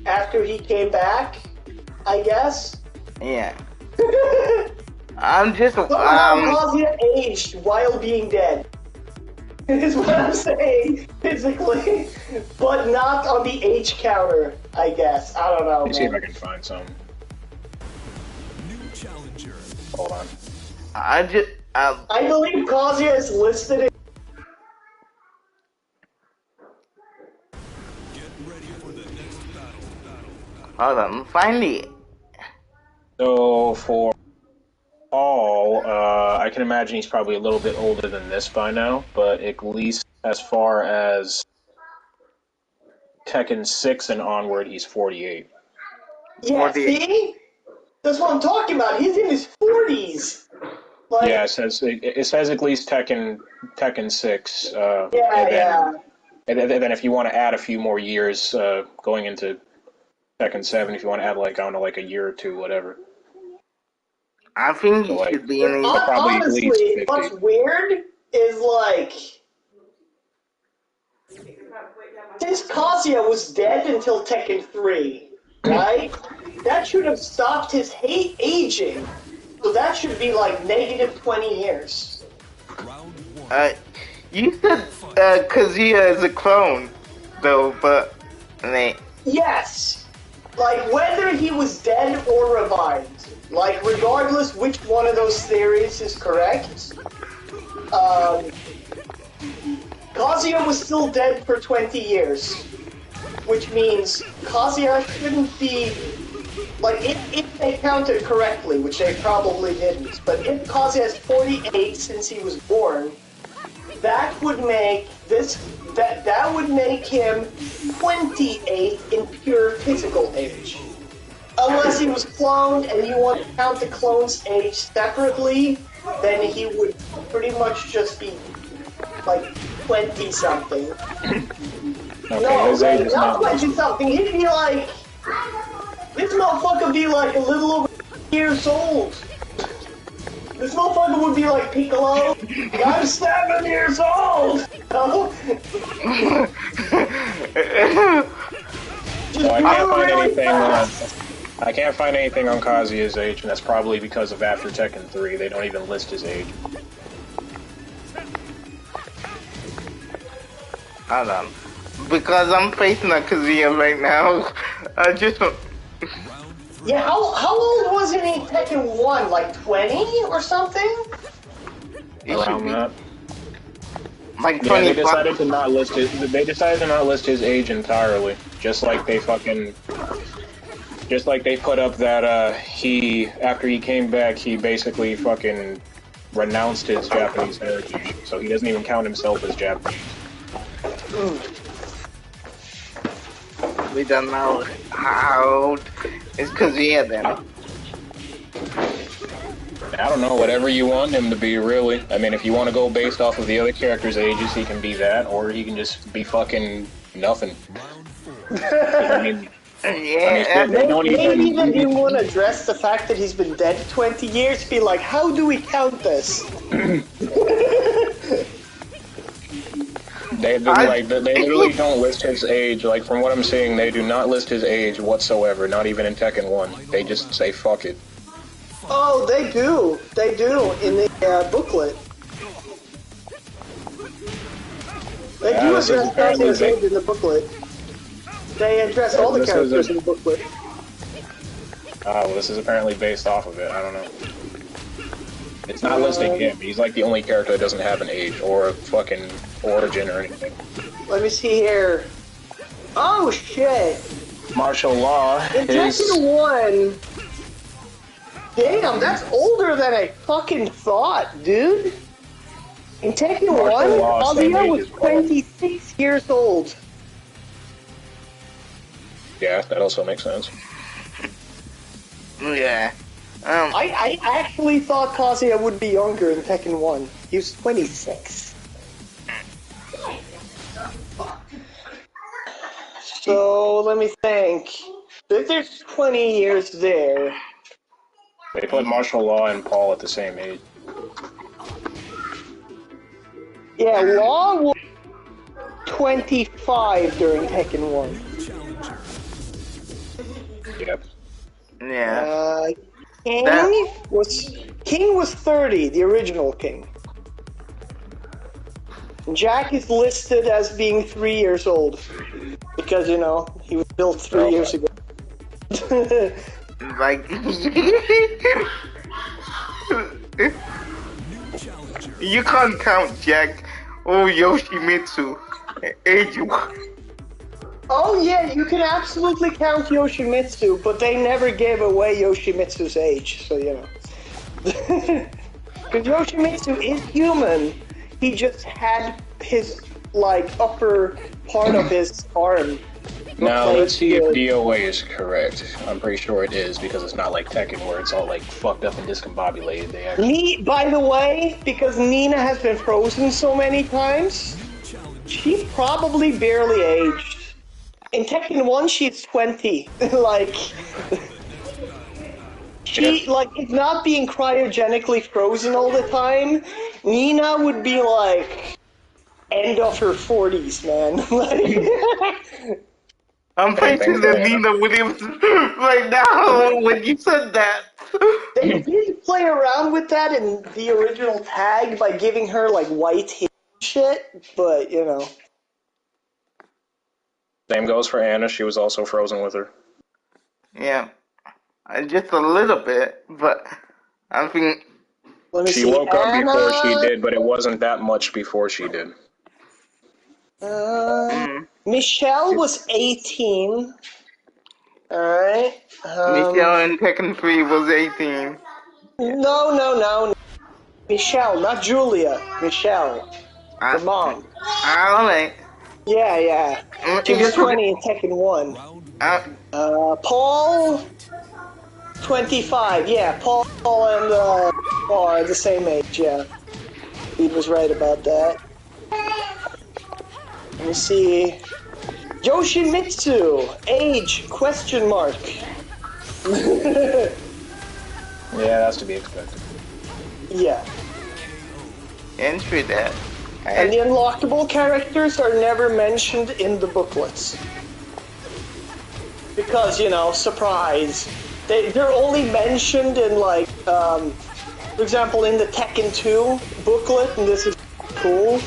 after he came back, I guess. Yeah. I'm just. Somehow Kazuya aged while being dead. Is what I'm saying, physically, but not on the age counter, I guess. I don't know, Let me see if I man. can find some. New challenger. Hold on. I just. I believe Kazuya is listed in... Get ready for the next battle. Hold on. Finally. So for Paul, I can imagine he's probably a little bit older than this by now, but at least as far as Tekken 6 and onward, he's 48. Yeah, see? That's what I'm talking about. He's in his 40s. Like, Yeah, it says at least Tekken 6. yeah. And then if you want to add a few more years going into Tekken 7, if you want to add like I don't know, like a year or two, whatever. I think So he like should be in his. probably at least Honestly, 50. what's weird is like... Since Kazuya was dead until Tekken 3, right? That should have stopped his aging. So that should be like negative 20 years. Round one. You said Kazuya is a clone, though, but Yes. Like, whether he was dead or revived. Like, regardless which one of those theories is correct, Kazuya was still dead for 20 years. Which means Kazuya shouldn't be... Like, if they counted correctly, which they probably didn't, but if Kazuya is 48 since he was born, that would make that would make him 28 in pure physical age. Unless he was cloned and you want to count the clone's age separately, then he would pretty much just be like 20 something. Okay, No, his age is not not 20 something. He'd be like, this motherfucker would be like a little over years old. This motherfucker would be like Piccolo. I'm 7 years old. No? So I can't find anything on Kazuya's age, and that's probably because of after Tekken 3. They don't even list his age. hold on. Because I'm facing a Kazuya right now, I just. Yeah, how old was he in Tekken 1? Like 20 or something? It should Around be that. like Yeah, 20. they decided to not list his age entirely. Just like they put up that after he came back, he basically fucking renounced his Japanese heritage, so he doesn't even count himself as Japanese. We don't know how old is Kazuya then. I don't know, whatever you want him to be, really. I mean, if you want to go based off of the other characters' ages, he can be that, or he can just be fucking nothing. I mean, Yeah, they don't Maybe even... they didn't want to address the fact that he's been dead 20 years. Be like, how do we count this? They literally don't list his age. Like, from what I'm seeing, they do not list his age whatsoever, not even in Tekken 1. They just say, fuck it. Oh, they do. They do in the booklet. They do this is address apparently Kazuya's age in the booklet. They address all the this is characters in the booklet. Well, this is apparently based off of it. I don't know. It's not listing him. He's like the only character that doesn't have an age or a fucking origin or anything. Let me see here. Oh, shit. Martial law In is... Tekken 1... Damn, that's older than I fucking thought, dude. In Tekken 1, Martial law, same Kazuya age was as Paul. 26 years old. Yeah, that also makes sense. yeah. I actually thought Kazuya would be younger in Tekken 1. He was 26. So, let me think. If there's 20 years there... They put martial law and Paul at the same age. Yeah, Law was 25 during Tekken 1. Yep. Yeah. King was 30, the original King. Jack is listed as being 3 years old. Because, you know, he was built 3 years ago. Like, you can't count Jack or Yoshimitsu age. Oh yeah, you can absolutely count Yoshimitsu, but they never gave away Yoshimitsu's age, so you know. Because Yoshimitsu is human, he just had his, like, upper part of his arm. Now, let's see if DOA is correct. I'm pretty sure it is, because it's not like Tekken where it's all, like, fucked up and discombobulated. They actually... By the way, because Nina has been frozen so many times, she's probably barely aged. In Tekken 1, she's 20. Like... She, like, if not being cryogenically frozen all the time, Nina would be, like, end of her 40s, man. Like... I'm pretty sure that Nina Williams right now when you said that. They did play around with that in the original tag by giving her like white hair shit, but you know. Same goes for Anna. She was also frozen with her. Yeah, just a little bit, but I think she woke up before she did, but it wasn't that much before she did. Michelle was 18. Alright. Michelle in Tekken 3 was 18. No. Michelle, not Julia. Michelle. The mom. Alright. Yeah. She was 20 in Tekken 1. Paul, 25. Yeah, Paul and Paul are the same age, yeah. He was right about that. Let me see. Yoshimitsu, age, question mark. Yeah, that's to be expected. Yeah. Entry that. And the unlockable characters are never mentioned in the booklets. Because, you know, surprise. They're only mentioned in, like, for example, in the Tekken 2 booklet, and this is cool.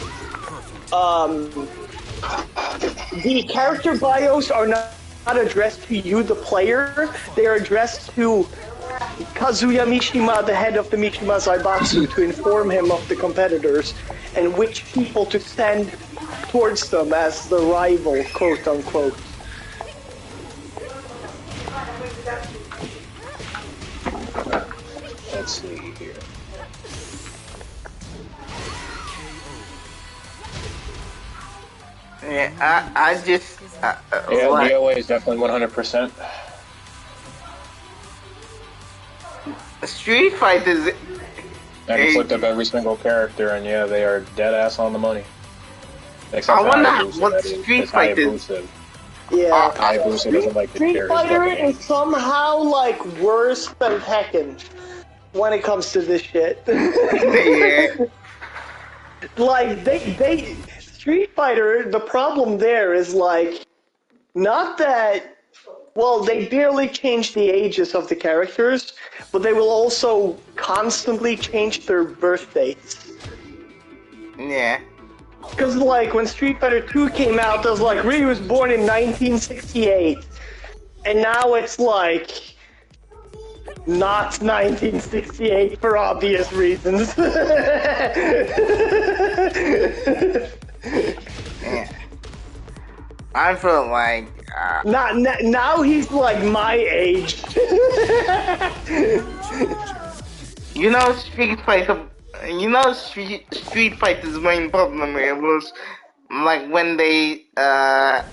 The character bios are not addressed to you, the player. They are addressed to Kazuya Mishima, the head of the Mishima Zaibatsu, to inform him of the competitors and which people to send towards them as the rival, quote unquote. Let's see here. Yeah, I just... yeah, DOA is definitely 100%. Street Fighters... And he looked up every single character, and yeah, they are dead ass on the money. Except I wonder what Street Fighters... Yeah, Hayabusa doesn't like the Street Fighter is somehow, like, worse than Tekken when it comes to this shit. Yeah. Like, they Street Fighter, the problem there is, like, not that, well, they barely change the ages of the characters, but they will also constantly change their birth dates. Yeah. Because, like, when Street Fighter 2 came out, it was like, Ryu was born in 1968. And now it's like, not 1968 for obvious reasons. Yeah. I feel like... now he's like my age. You know, Street Fighter... You know, Street Fighter's main problem here was, like, when they, had...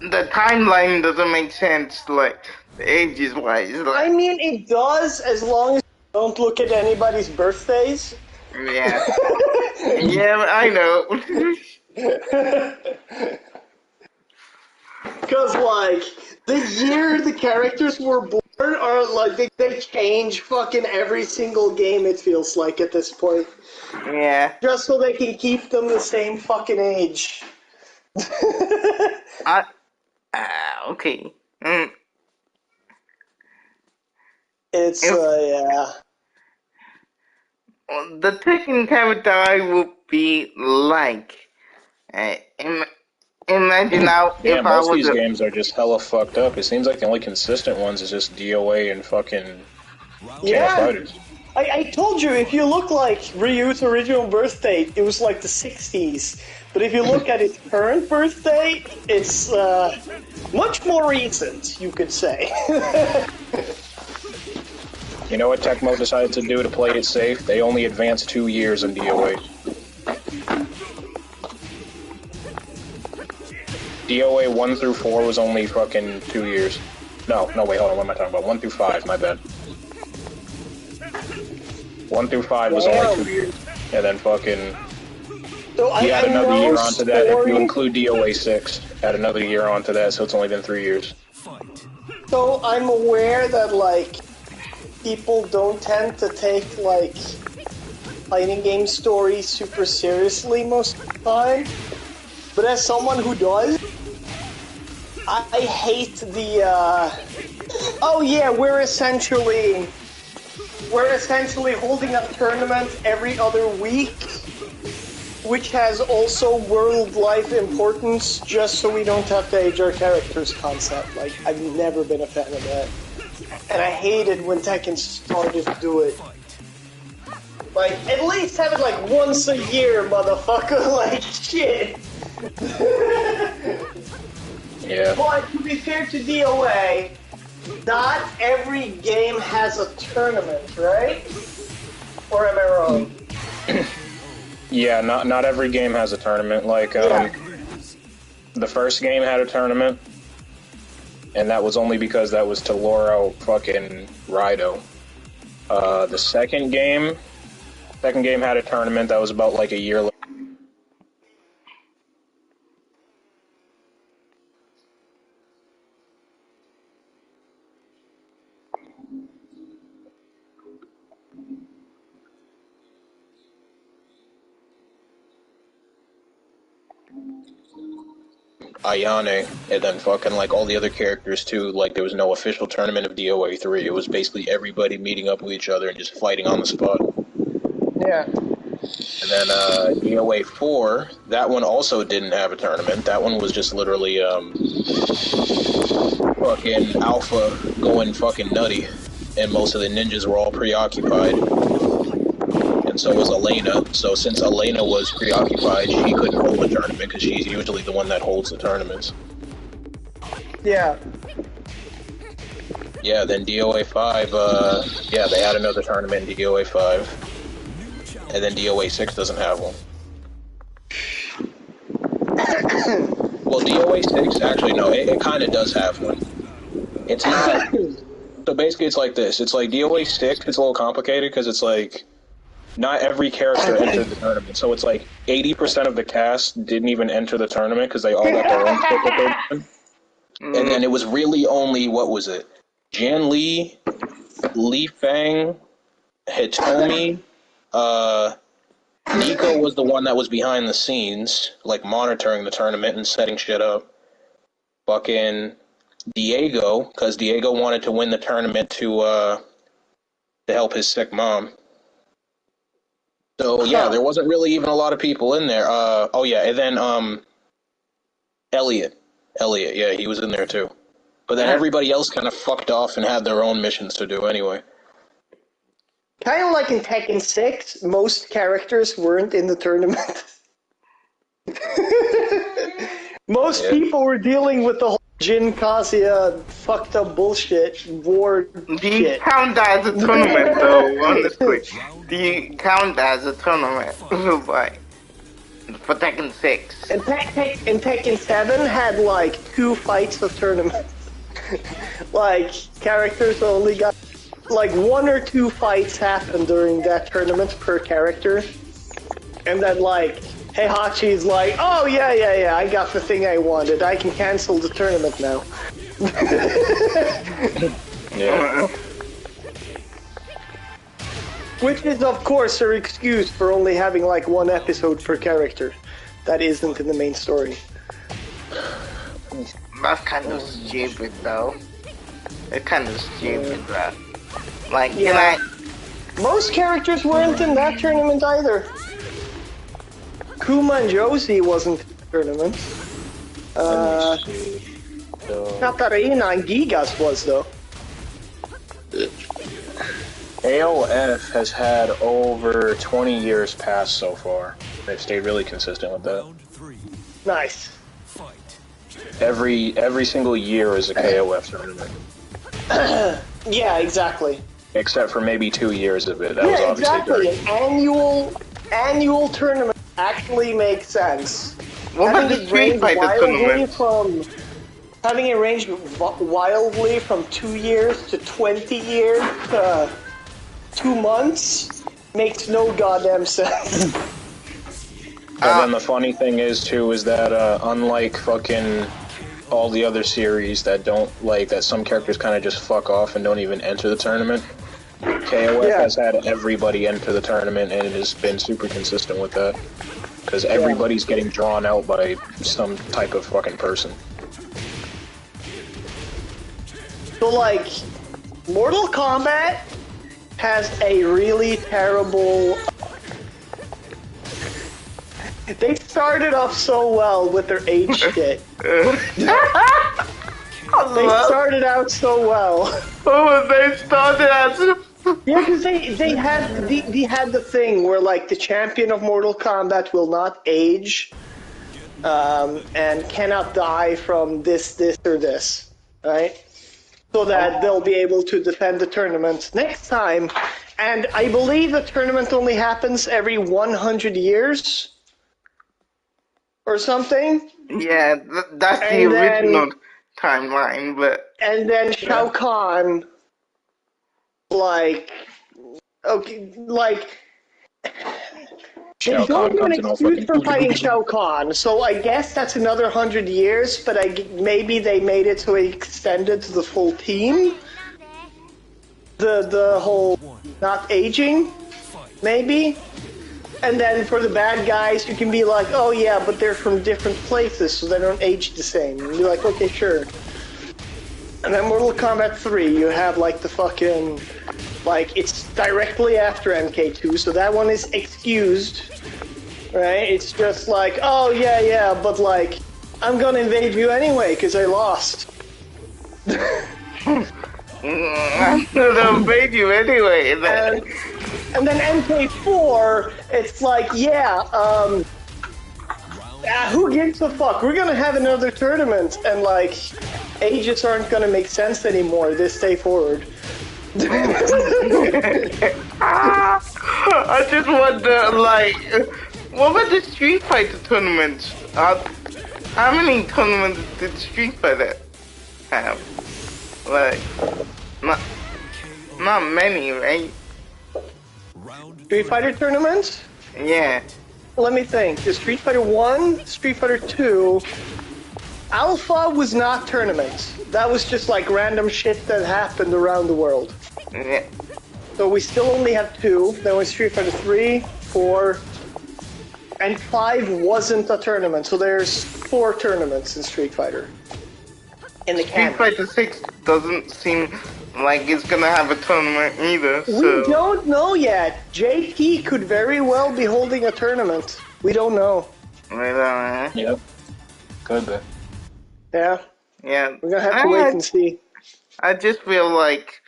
The timeline doesn't make sense, like, Ages wise, I like, mean, it does as long as you don't look at anybody's birthdays. yeah. Yeah, I know. Because, like, the year the characters were born are, like, they change fucking every single game, it feels like, at this point. Yeah. Just so they can keep them the same fucking age. I, okay. It's, If yeah. the Tekken character I would be like, imagine now Yeah, if I most of was these a, games are just hella fucked up. It seems like the only consistent ones is just DOA and fucking King of Yeah. Fighters. I told you, if you look like Ryu's original birth date, it was like the 60s. But if you look at his current birth date, it's much more recent, you could say. You know what Tecmo decided to do to play it safe? They only advanced 2 years in DOA. DOA 1 through 4 was only fucking 2 years. No, wait, hold on, what am I talking about? 1 through 5, my bad. 1 through 5 was only 2 years. And then fucking... So He had another know year onto that if you story- include DOA 6. Add another year onto that, so it's only been 3 years. So I'm aware that, like, people don't tend to take, like, fighting game stories super seriously most of the time. But as someone who does, I hate the, oh yeah, we're essentially holding a tournament every other week, which has also world life importance, just so we don't have to age our characters concept. Like, I've never been a fan of that. And I hated when Tekken started to do it. Like, at least have it like once a year, motherfucker, like, shit. Yeah. But to be fair to DOA, not every game has a tournament, right? Or am I wrong? Yeah, not every game has a tournament. Like, the first game had a tournament, and that was only because that was to lure out fucking Rido. The second game had a tournament that was about like a year later. Ayane, and then fucking like all the other characters too. Like there was no official tournament of DOA 3. It was basically everybody meeting up with each other and just fighting on the spot. Yeah. And then DOA 4, that one also didn't have a tournament. That one was just literally fucking Alpha going fucking nutty, and most of the ninjas were all preoccupied. And so was Elena. So since Elena was preoccupied, she couldn't hold the tournament because she's usually the one that holds the tournaments. Yeah. Yeah, then DOA 5, yeah, they had another tournament in DOA 5. And then DOA 6 doesn't have one. Well, DOA 6, actually, no, it kind of does have one. It's not... So basically it's like this. It's like DOA 6, it's a little complicated because it's like... Not every character entered the tournament. So it's like 80% of the cast didn't even enter the tournament because they all got their own shit that they did. And then it was really only, what was it? Jan Li, Li Fang, Hitomi, Nico was the one that was behind the scenes, like monitoring the tournament and setting shit up. Fucking Diego, because Diego wanted to win the tournament to help his sick mom. So yeah, there wasn't really even a lot of people in there. Oh yeah, and then Elliot, yeah, he was in there too. But then everybody else kind of fucked off and had their own missions to do anyway. Kind of like in Tekken 6, most characters weren't in the tournament. Most people were dealing with the whole Jin Kazuya fucked up bullshit, war Do you count that as a tournament, though, honestly? Do you count that as a tournament? Like, for Tekken 6. And Tekken 7 had like 2 fights of tournament. like, characters only got, like, 1 or 2 fights happen during that tournament per character. And then, like, Heihachi's like, oh, yeah, I got the thing I wanted. I can cancel the tournament now. Yeah. Which is, of course, her excuse for only having, like, 1 episode per character. That isn't in the main story. That's kind of stupid, though. It's kind of stupid, bro. Like, Yeah. Most characters weren't in that tournament either. Kuma and Josie wasn't in the tournament. Let me see. So, Katarina and Gigas was, though. AOF has had over 20 years pass so far. They've stayed really consistent with that. Round 3. Nice. Fight. Every single year is a KOF tournament. Yeah, exactly. Except for maybe 2 years of it. That was Yeah, obviously exactly. great. An annual tournament actually makes sense. what about Having the it Street range Fighter wildly tournament? from having it range wildly from 2 years to 20 years to 2 months makes no goddamn sense. And then the funny thing is too is that unlike fucking all the other series that don't like that some characters kind of just fuck off and don't even enter the tournament, KOF Yeah. has had everybody enter the tournament and it has been super consistent with that because everybody's getting drawn out by some type of fucking person. So, like, Mortal Kombat has a really terrible... They started off so well with their age shit. They started out so well. Oh, they started as... Yeah, because they had the thing where, like, the champion of Mortal Kombat will not age and cannot die from this, or this, right? So that they'll be able to defend the tournament next time. And I believe the tournament only happens every 100 years or something. Yeah, that's the And then- original timeline, but... And then Shao Kahn, like, okay, like, Shao they don't Kahn give an comes in all excuse fucking for fighting Shao Kahn, so I guess that's another 100 years, but maybe they made it so it extended to the full team. The whole not aging, maybe. And then for the bad guys, you can be like, oh yeah, but they're from different places, so they don't age the same. And you're like, okay, sure. And then Mortal Kombat 3, you have like the fucking, like, it's directly after MK2, so that one is excused, right? It's just like, oh yeah, but like, I'm gonna invade you anyway, because I lost. I'm gonna invade you anyway. And then MK4, it's like, who gives a fuck? We're gonna have another tournament, and like, ages aren't gonna make sense anymore this day forward. I just wonder, like, what about the Street Fighter tournaments? How many tournaments did Street Fighter have? Like, not many, right? Street Fighter tournaments? Yeah. Let me think. The Street Fighter 1, Street Fighter 2, Alpha was not tournaments. That was just like random shit that happened around the world. Yeah. So we still only have 2. Then was Street Fighter 3, 4, and 5 wasn't a tournament. So there's 4 tournaments in Street Fighter. In the Street canon. Fighter 6 doesn't seem like it's gonna have a tournament either, so... We don't know yet. JT could very well be holding a tournament. We don't know. I don't know. Yep. Could be. Yeah, Yeah. we're gonna have to wait and see. I just feel like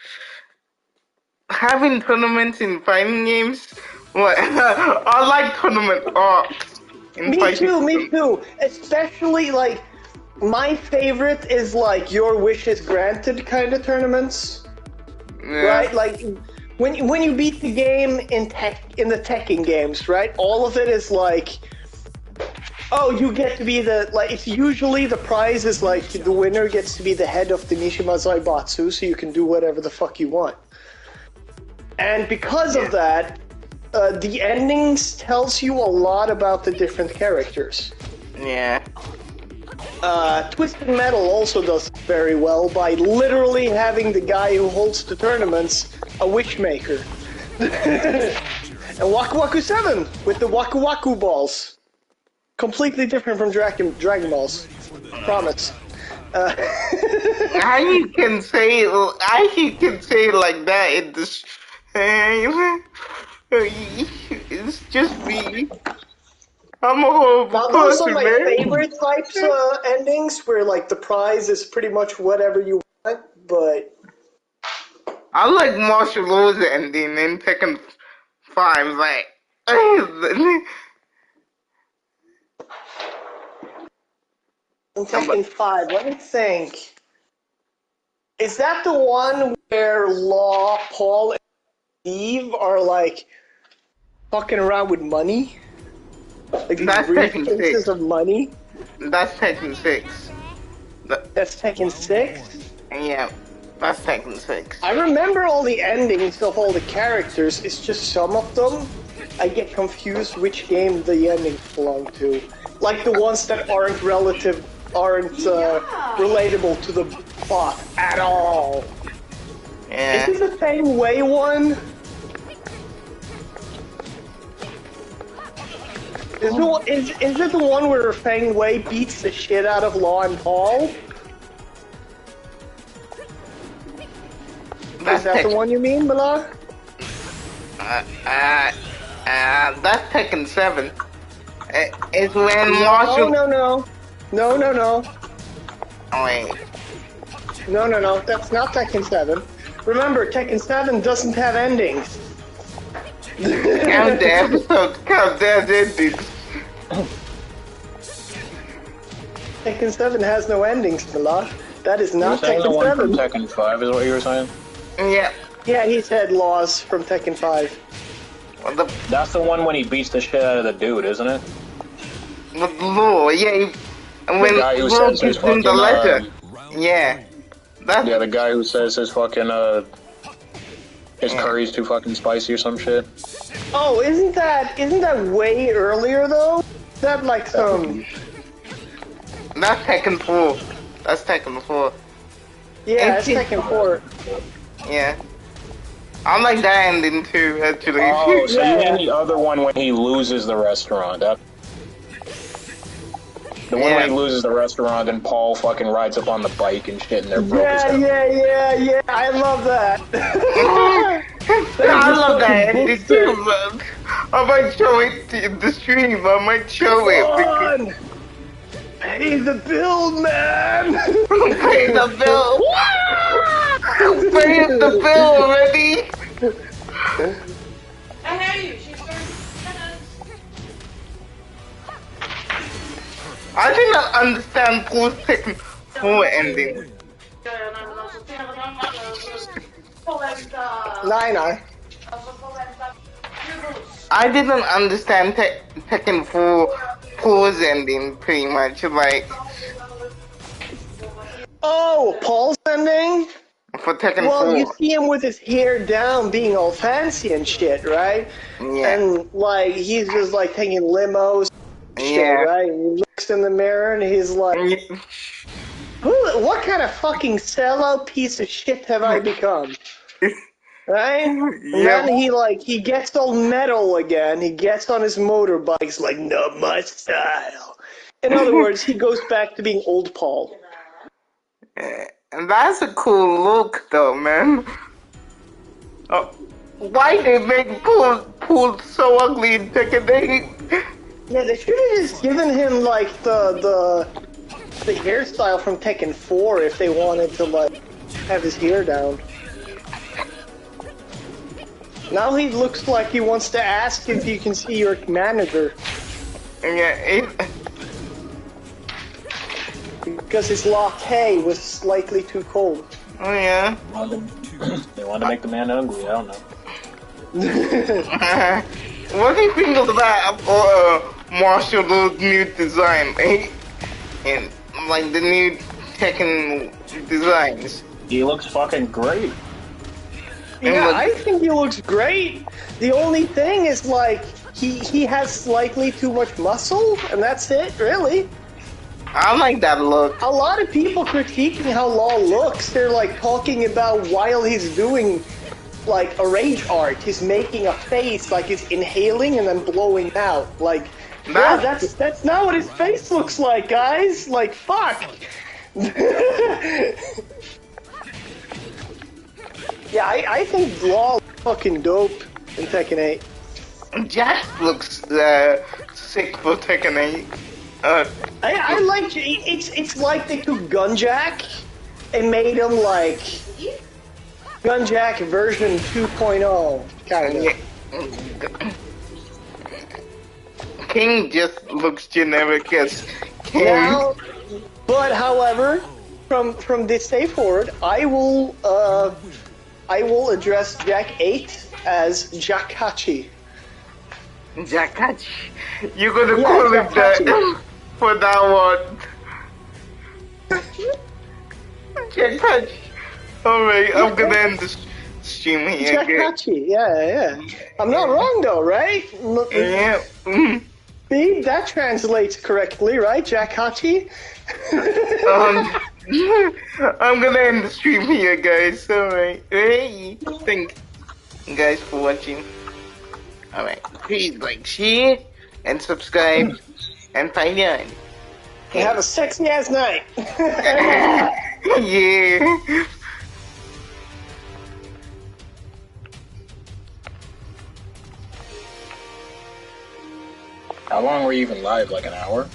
having tournaments in fighting games. What? I like tournament arcs in Me fighting too, me games. too. Especially, like, my favorite is, like, your wish is granted kind of tournaments. Yeah. Right? Like, when you beat the game in the Tekken games, right? All of it is, like, Oh, you get to be the, like, it's usually the prize is like the winner gets to be the head of the Nishima Zaibatsu, so you can do whatever the fuck you want. And because of that, the endings tells you a lot about the different characters. Yeah. Twisted Metal also does very well by literally having the guy who holds the tournaments a wishmaker. And Waku Waku 7 with the Waku Waku balls. Completely different from Dragon Balls. Promise. How you can say it like that? It's just me. I'm a horrible Now, those are person, my man. favorite types endings, where like the prize is pretty much whatever you want, but I like martial laws ending in Tekken 5. Like, in Tekken 5, let me think. Is that the one where Law, Paul, and Steve are like fucking around with money? Like these That's Tekken 6. briefcases of money? That's Tekken 6. That's Tekken 6? Yeah, that's Tekken 6. I remember all the endings of all the characters, it's just some of them I get confused which game the endings belong to. Like the ones that aren't relatable to the plot at all. Yeah. Is it the Feng Wei one? Is it the one where Feng Wei beats the shit out of Law and Paul? Is that the one you mean, Bala? That's Tekken 7. It's when Marshall... No. Oh, wait. No, that's not Tekken 7. Remember, Tekken 7 doesn't have endings. Count the episodes, count their endings. Tekken 7 has no endings, Bala. That is not You're saying the Tekken one 7. from Tekken 5 is what you were saying? Yeah. Yeah, he said laws from Tekken 5. That's the one when he beats the shit out of the dude, isn't it? With Law, yeah. When The guy who Law says his gives him the fucking, letter. Yeah. That's... Yeah, the guy who says his fucking, his curry's too fucking spicy or some shit. Oh, isn't that way earlier though? Is that like some? That's Tekken 4. That's Tekken 4. Yeah, it's Tekken 4. Yeah. I like that ending too, actually. Oh, so Yeah. you mean the other one when he loses the restaurant? The one where he loses the restaurant and Paul fucking rides up on the bike and shit and they're broke as hell. Yeah. I love that. I love that ending too, man. I might show it in the stream. I might show it. Because... Pay the bill, man. Pay the bill. Pay the bill already. I hear you. She's I did not understand Paul's Tekken 4 ending. Nine. I didn't understand Tekken 4's ending pretty much. Like, Oh, Paul's ending? for Tekken 4. Well, you see him with his hair down, being all fancy and shit, right? Yeah. And like he's just like taking limos, shit, Yeah. right? And he looks in the mirror and he's like, what kind of fucking sellout piece of shit have I become? Right? And Yeah. then he gets all metal again. He gets on his motorbike, like, not my style. In other words, he goes back to being old Paul. And that's a cool look, though, man. Oh, why they make Paul so ugly in Tekken 8? Yeah, they should have just given him like the hairstyle from Tekken 4 if they wanted to like have his hair down. Now he looks like he wants to ask if you can see your manager. Yeah, Because his latte was slightly too cold. oh yeah. They wanted to make the man ugly, I don't know. What do you think of that? Marshall's new design, right? And like the new Tekken designs. He looks fucking great. Yeah, I think he looks great. The only thing is, like, he has slightly too much muscle, and that's it, really. I like that look. A lot of people critiquing how Law looks, they're like talking about while he's doing like a rage art, he's making a face like he's inhaling and then blowing out. Like, yeah, that's not what his face looks like, guys. Like, fuck. Yeah, I think Law fucking dope in Tekken 8. Jack looks sick for Tekken 8. I like it's like they took Gunjack and made him like Gunjack version 2.0 kind of. Yeah. King just looks generic as King. Now, but however, from this day forward, I will address Jack 8 as Jakachi. Jakachi. You're gonna call him that for that one. Jakachi. Alright, I'm gonna end the stream here. Jakachi, yeah. I'm not wrong though, right? Yeah. See, that translates correctly, right, Jakachi? I'm gonna end the stream here, guys. Alright. Hey, thanks, guys, for watching. Alright, please like, share, and subscribe, and find out. Okay. Have a sexy ass night. Yeah. How long were you even live? Like an hour?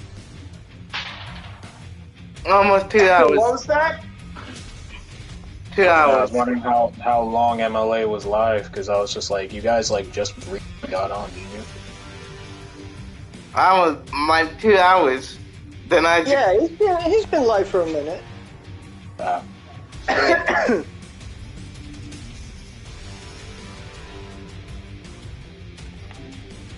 Almost 2 hours. What was that? 2 I hours. was wondering how long MLA was live, because I was just like, you guys like just got on, didn't you? I was like 2 hours. Then I just... Yeah, he's been live for a minute.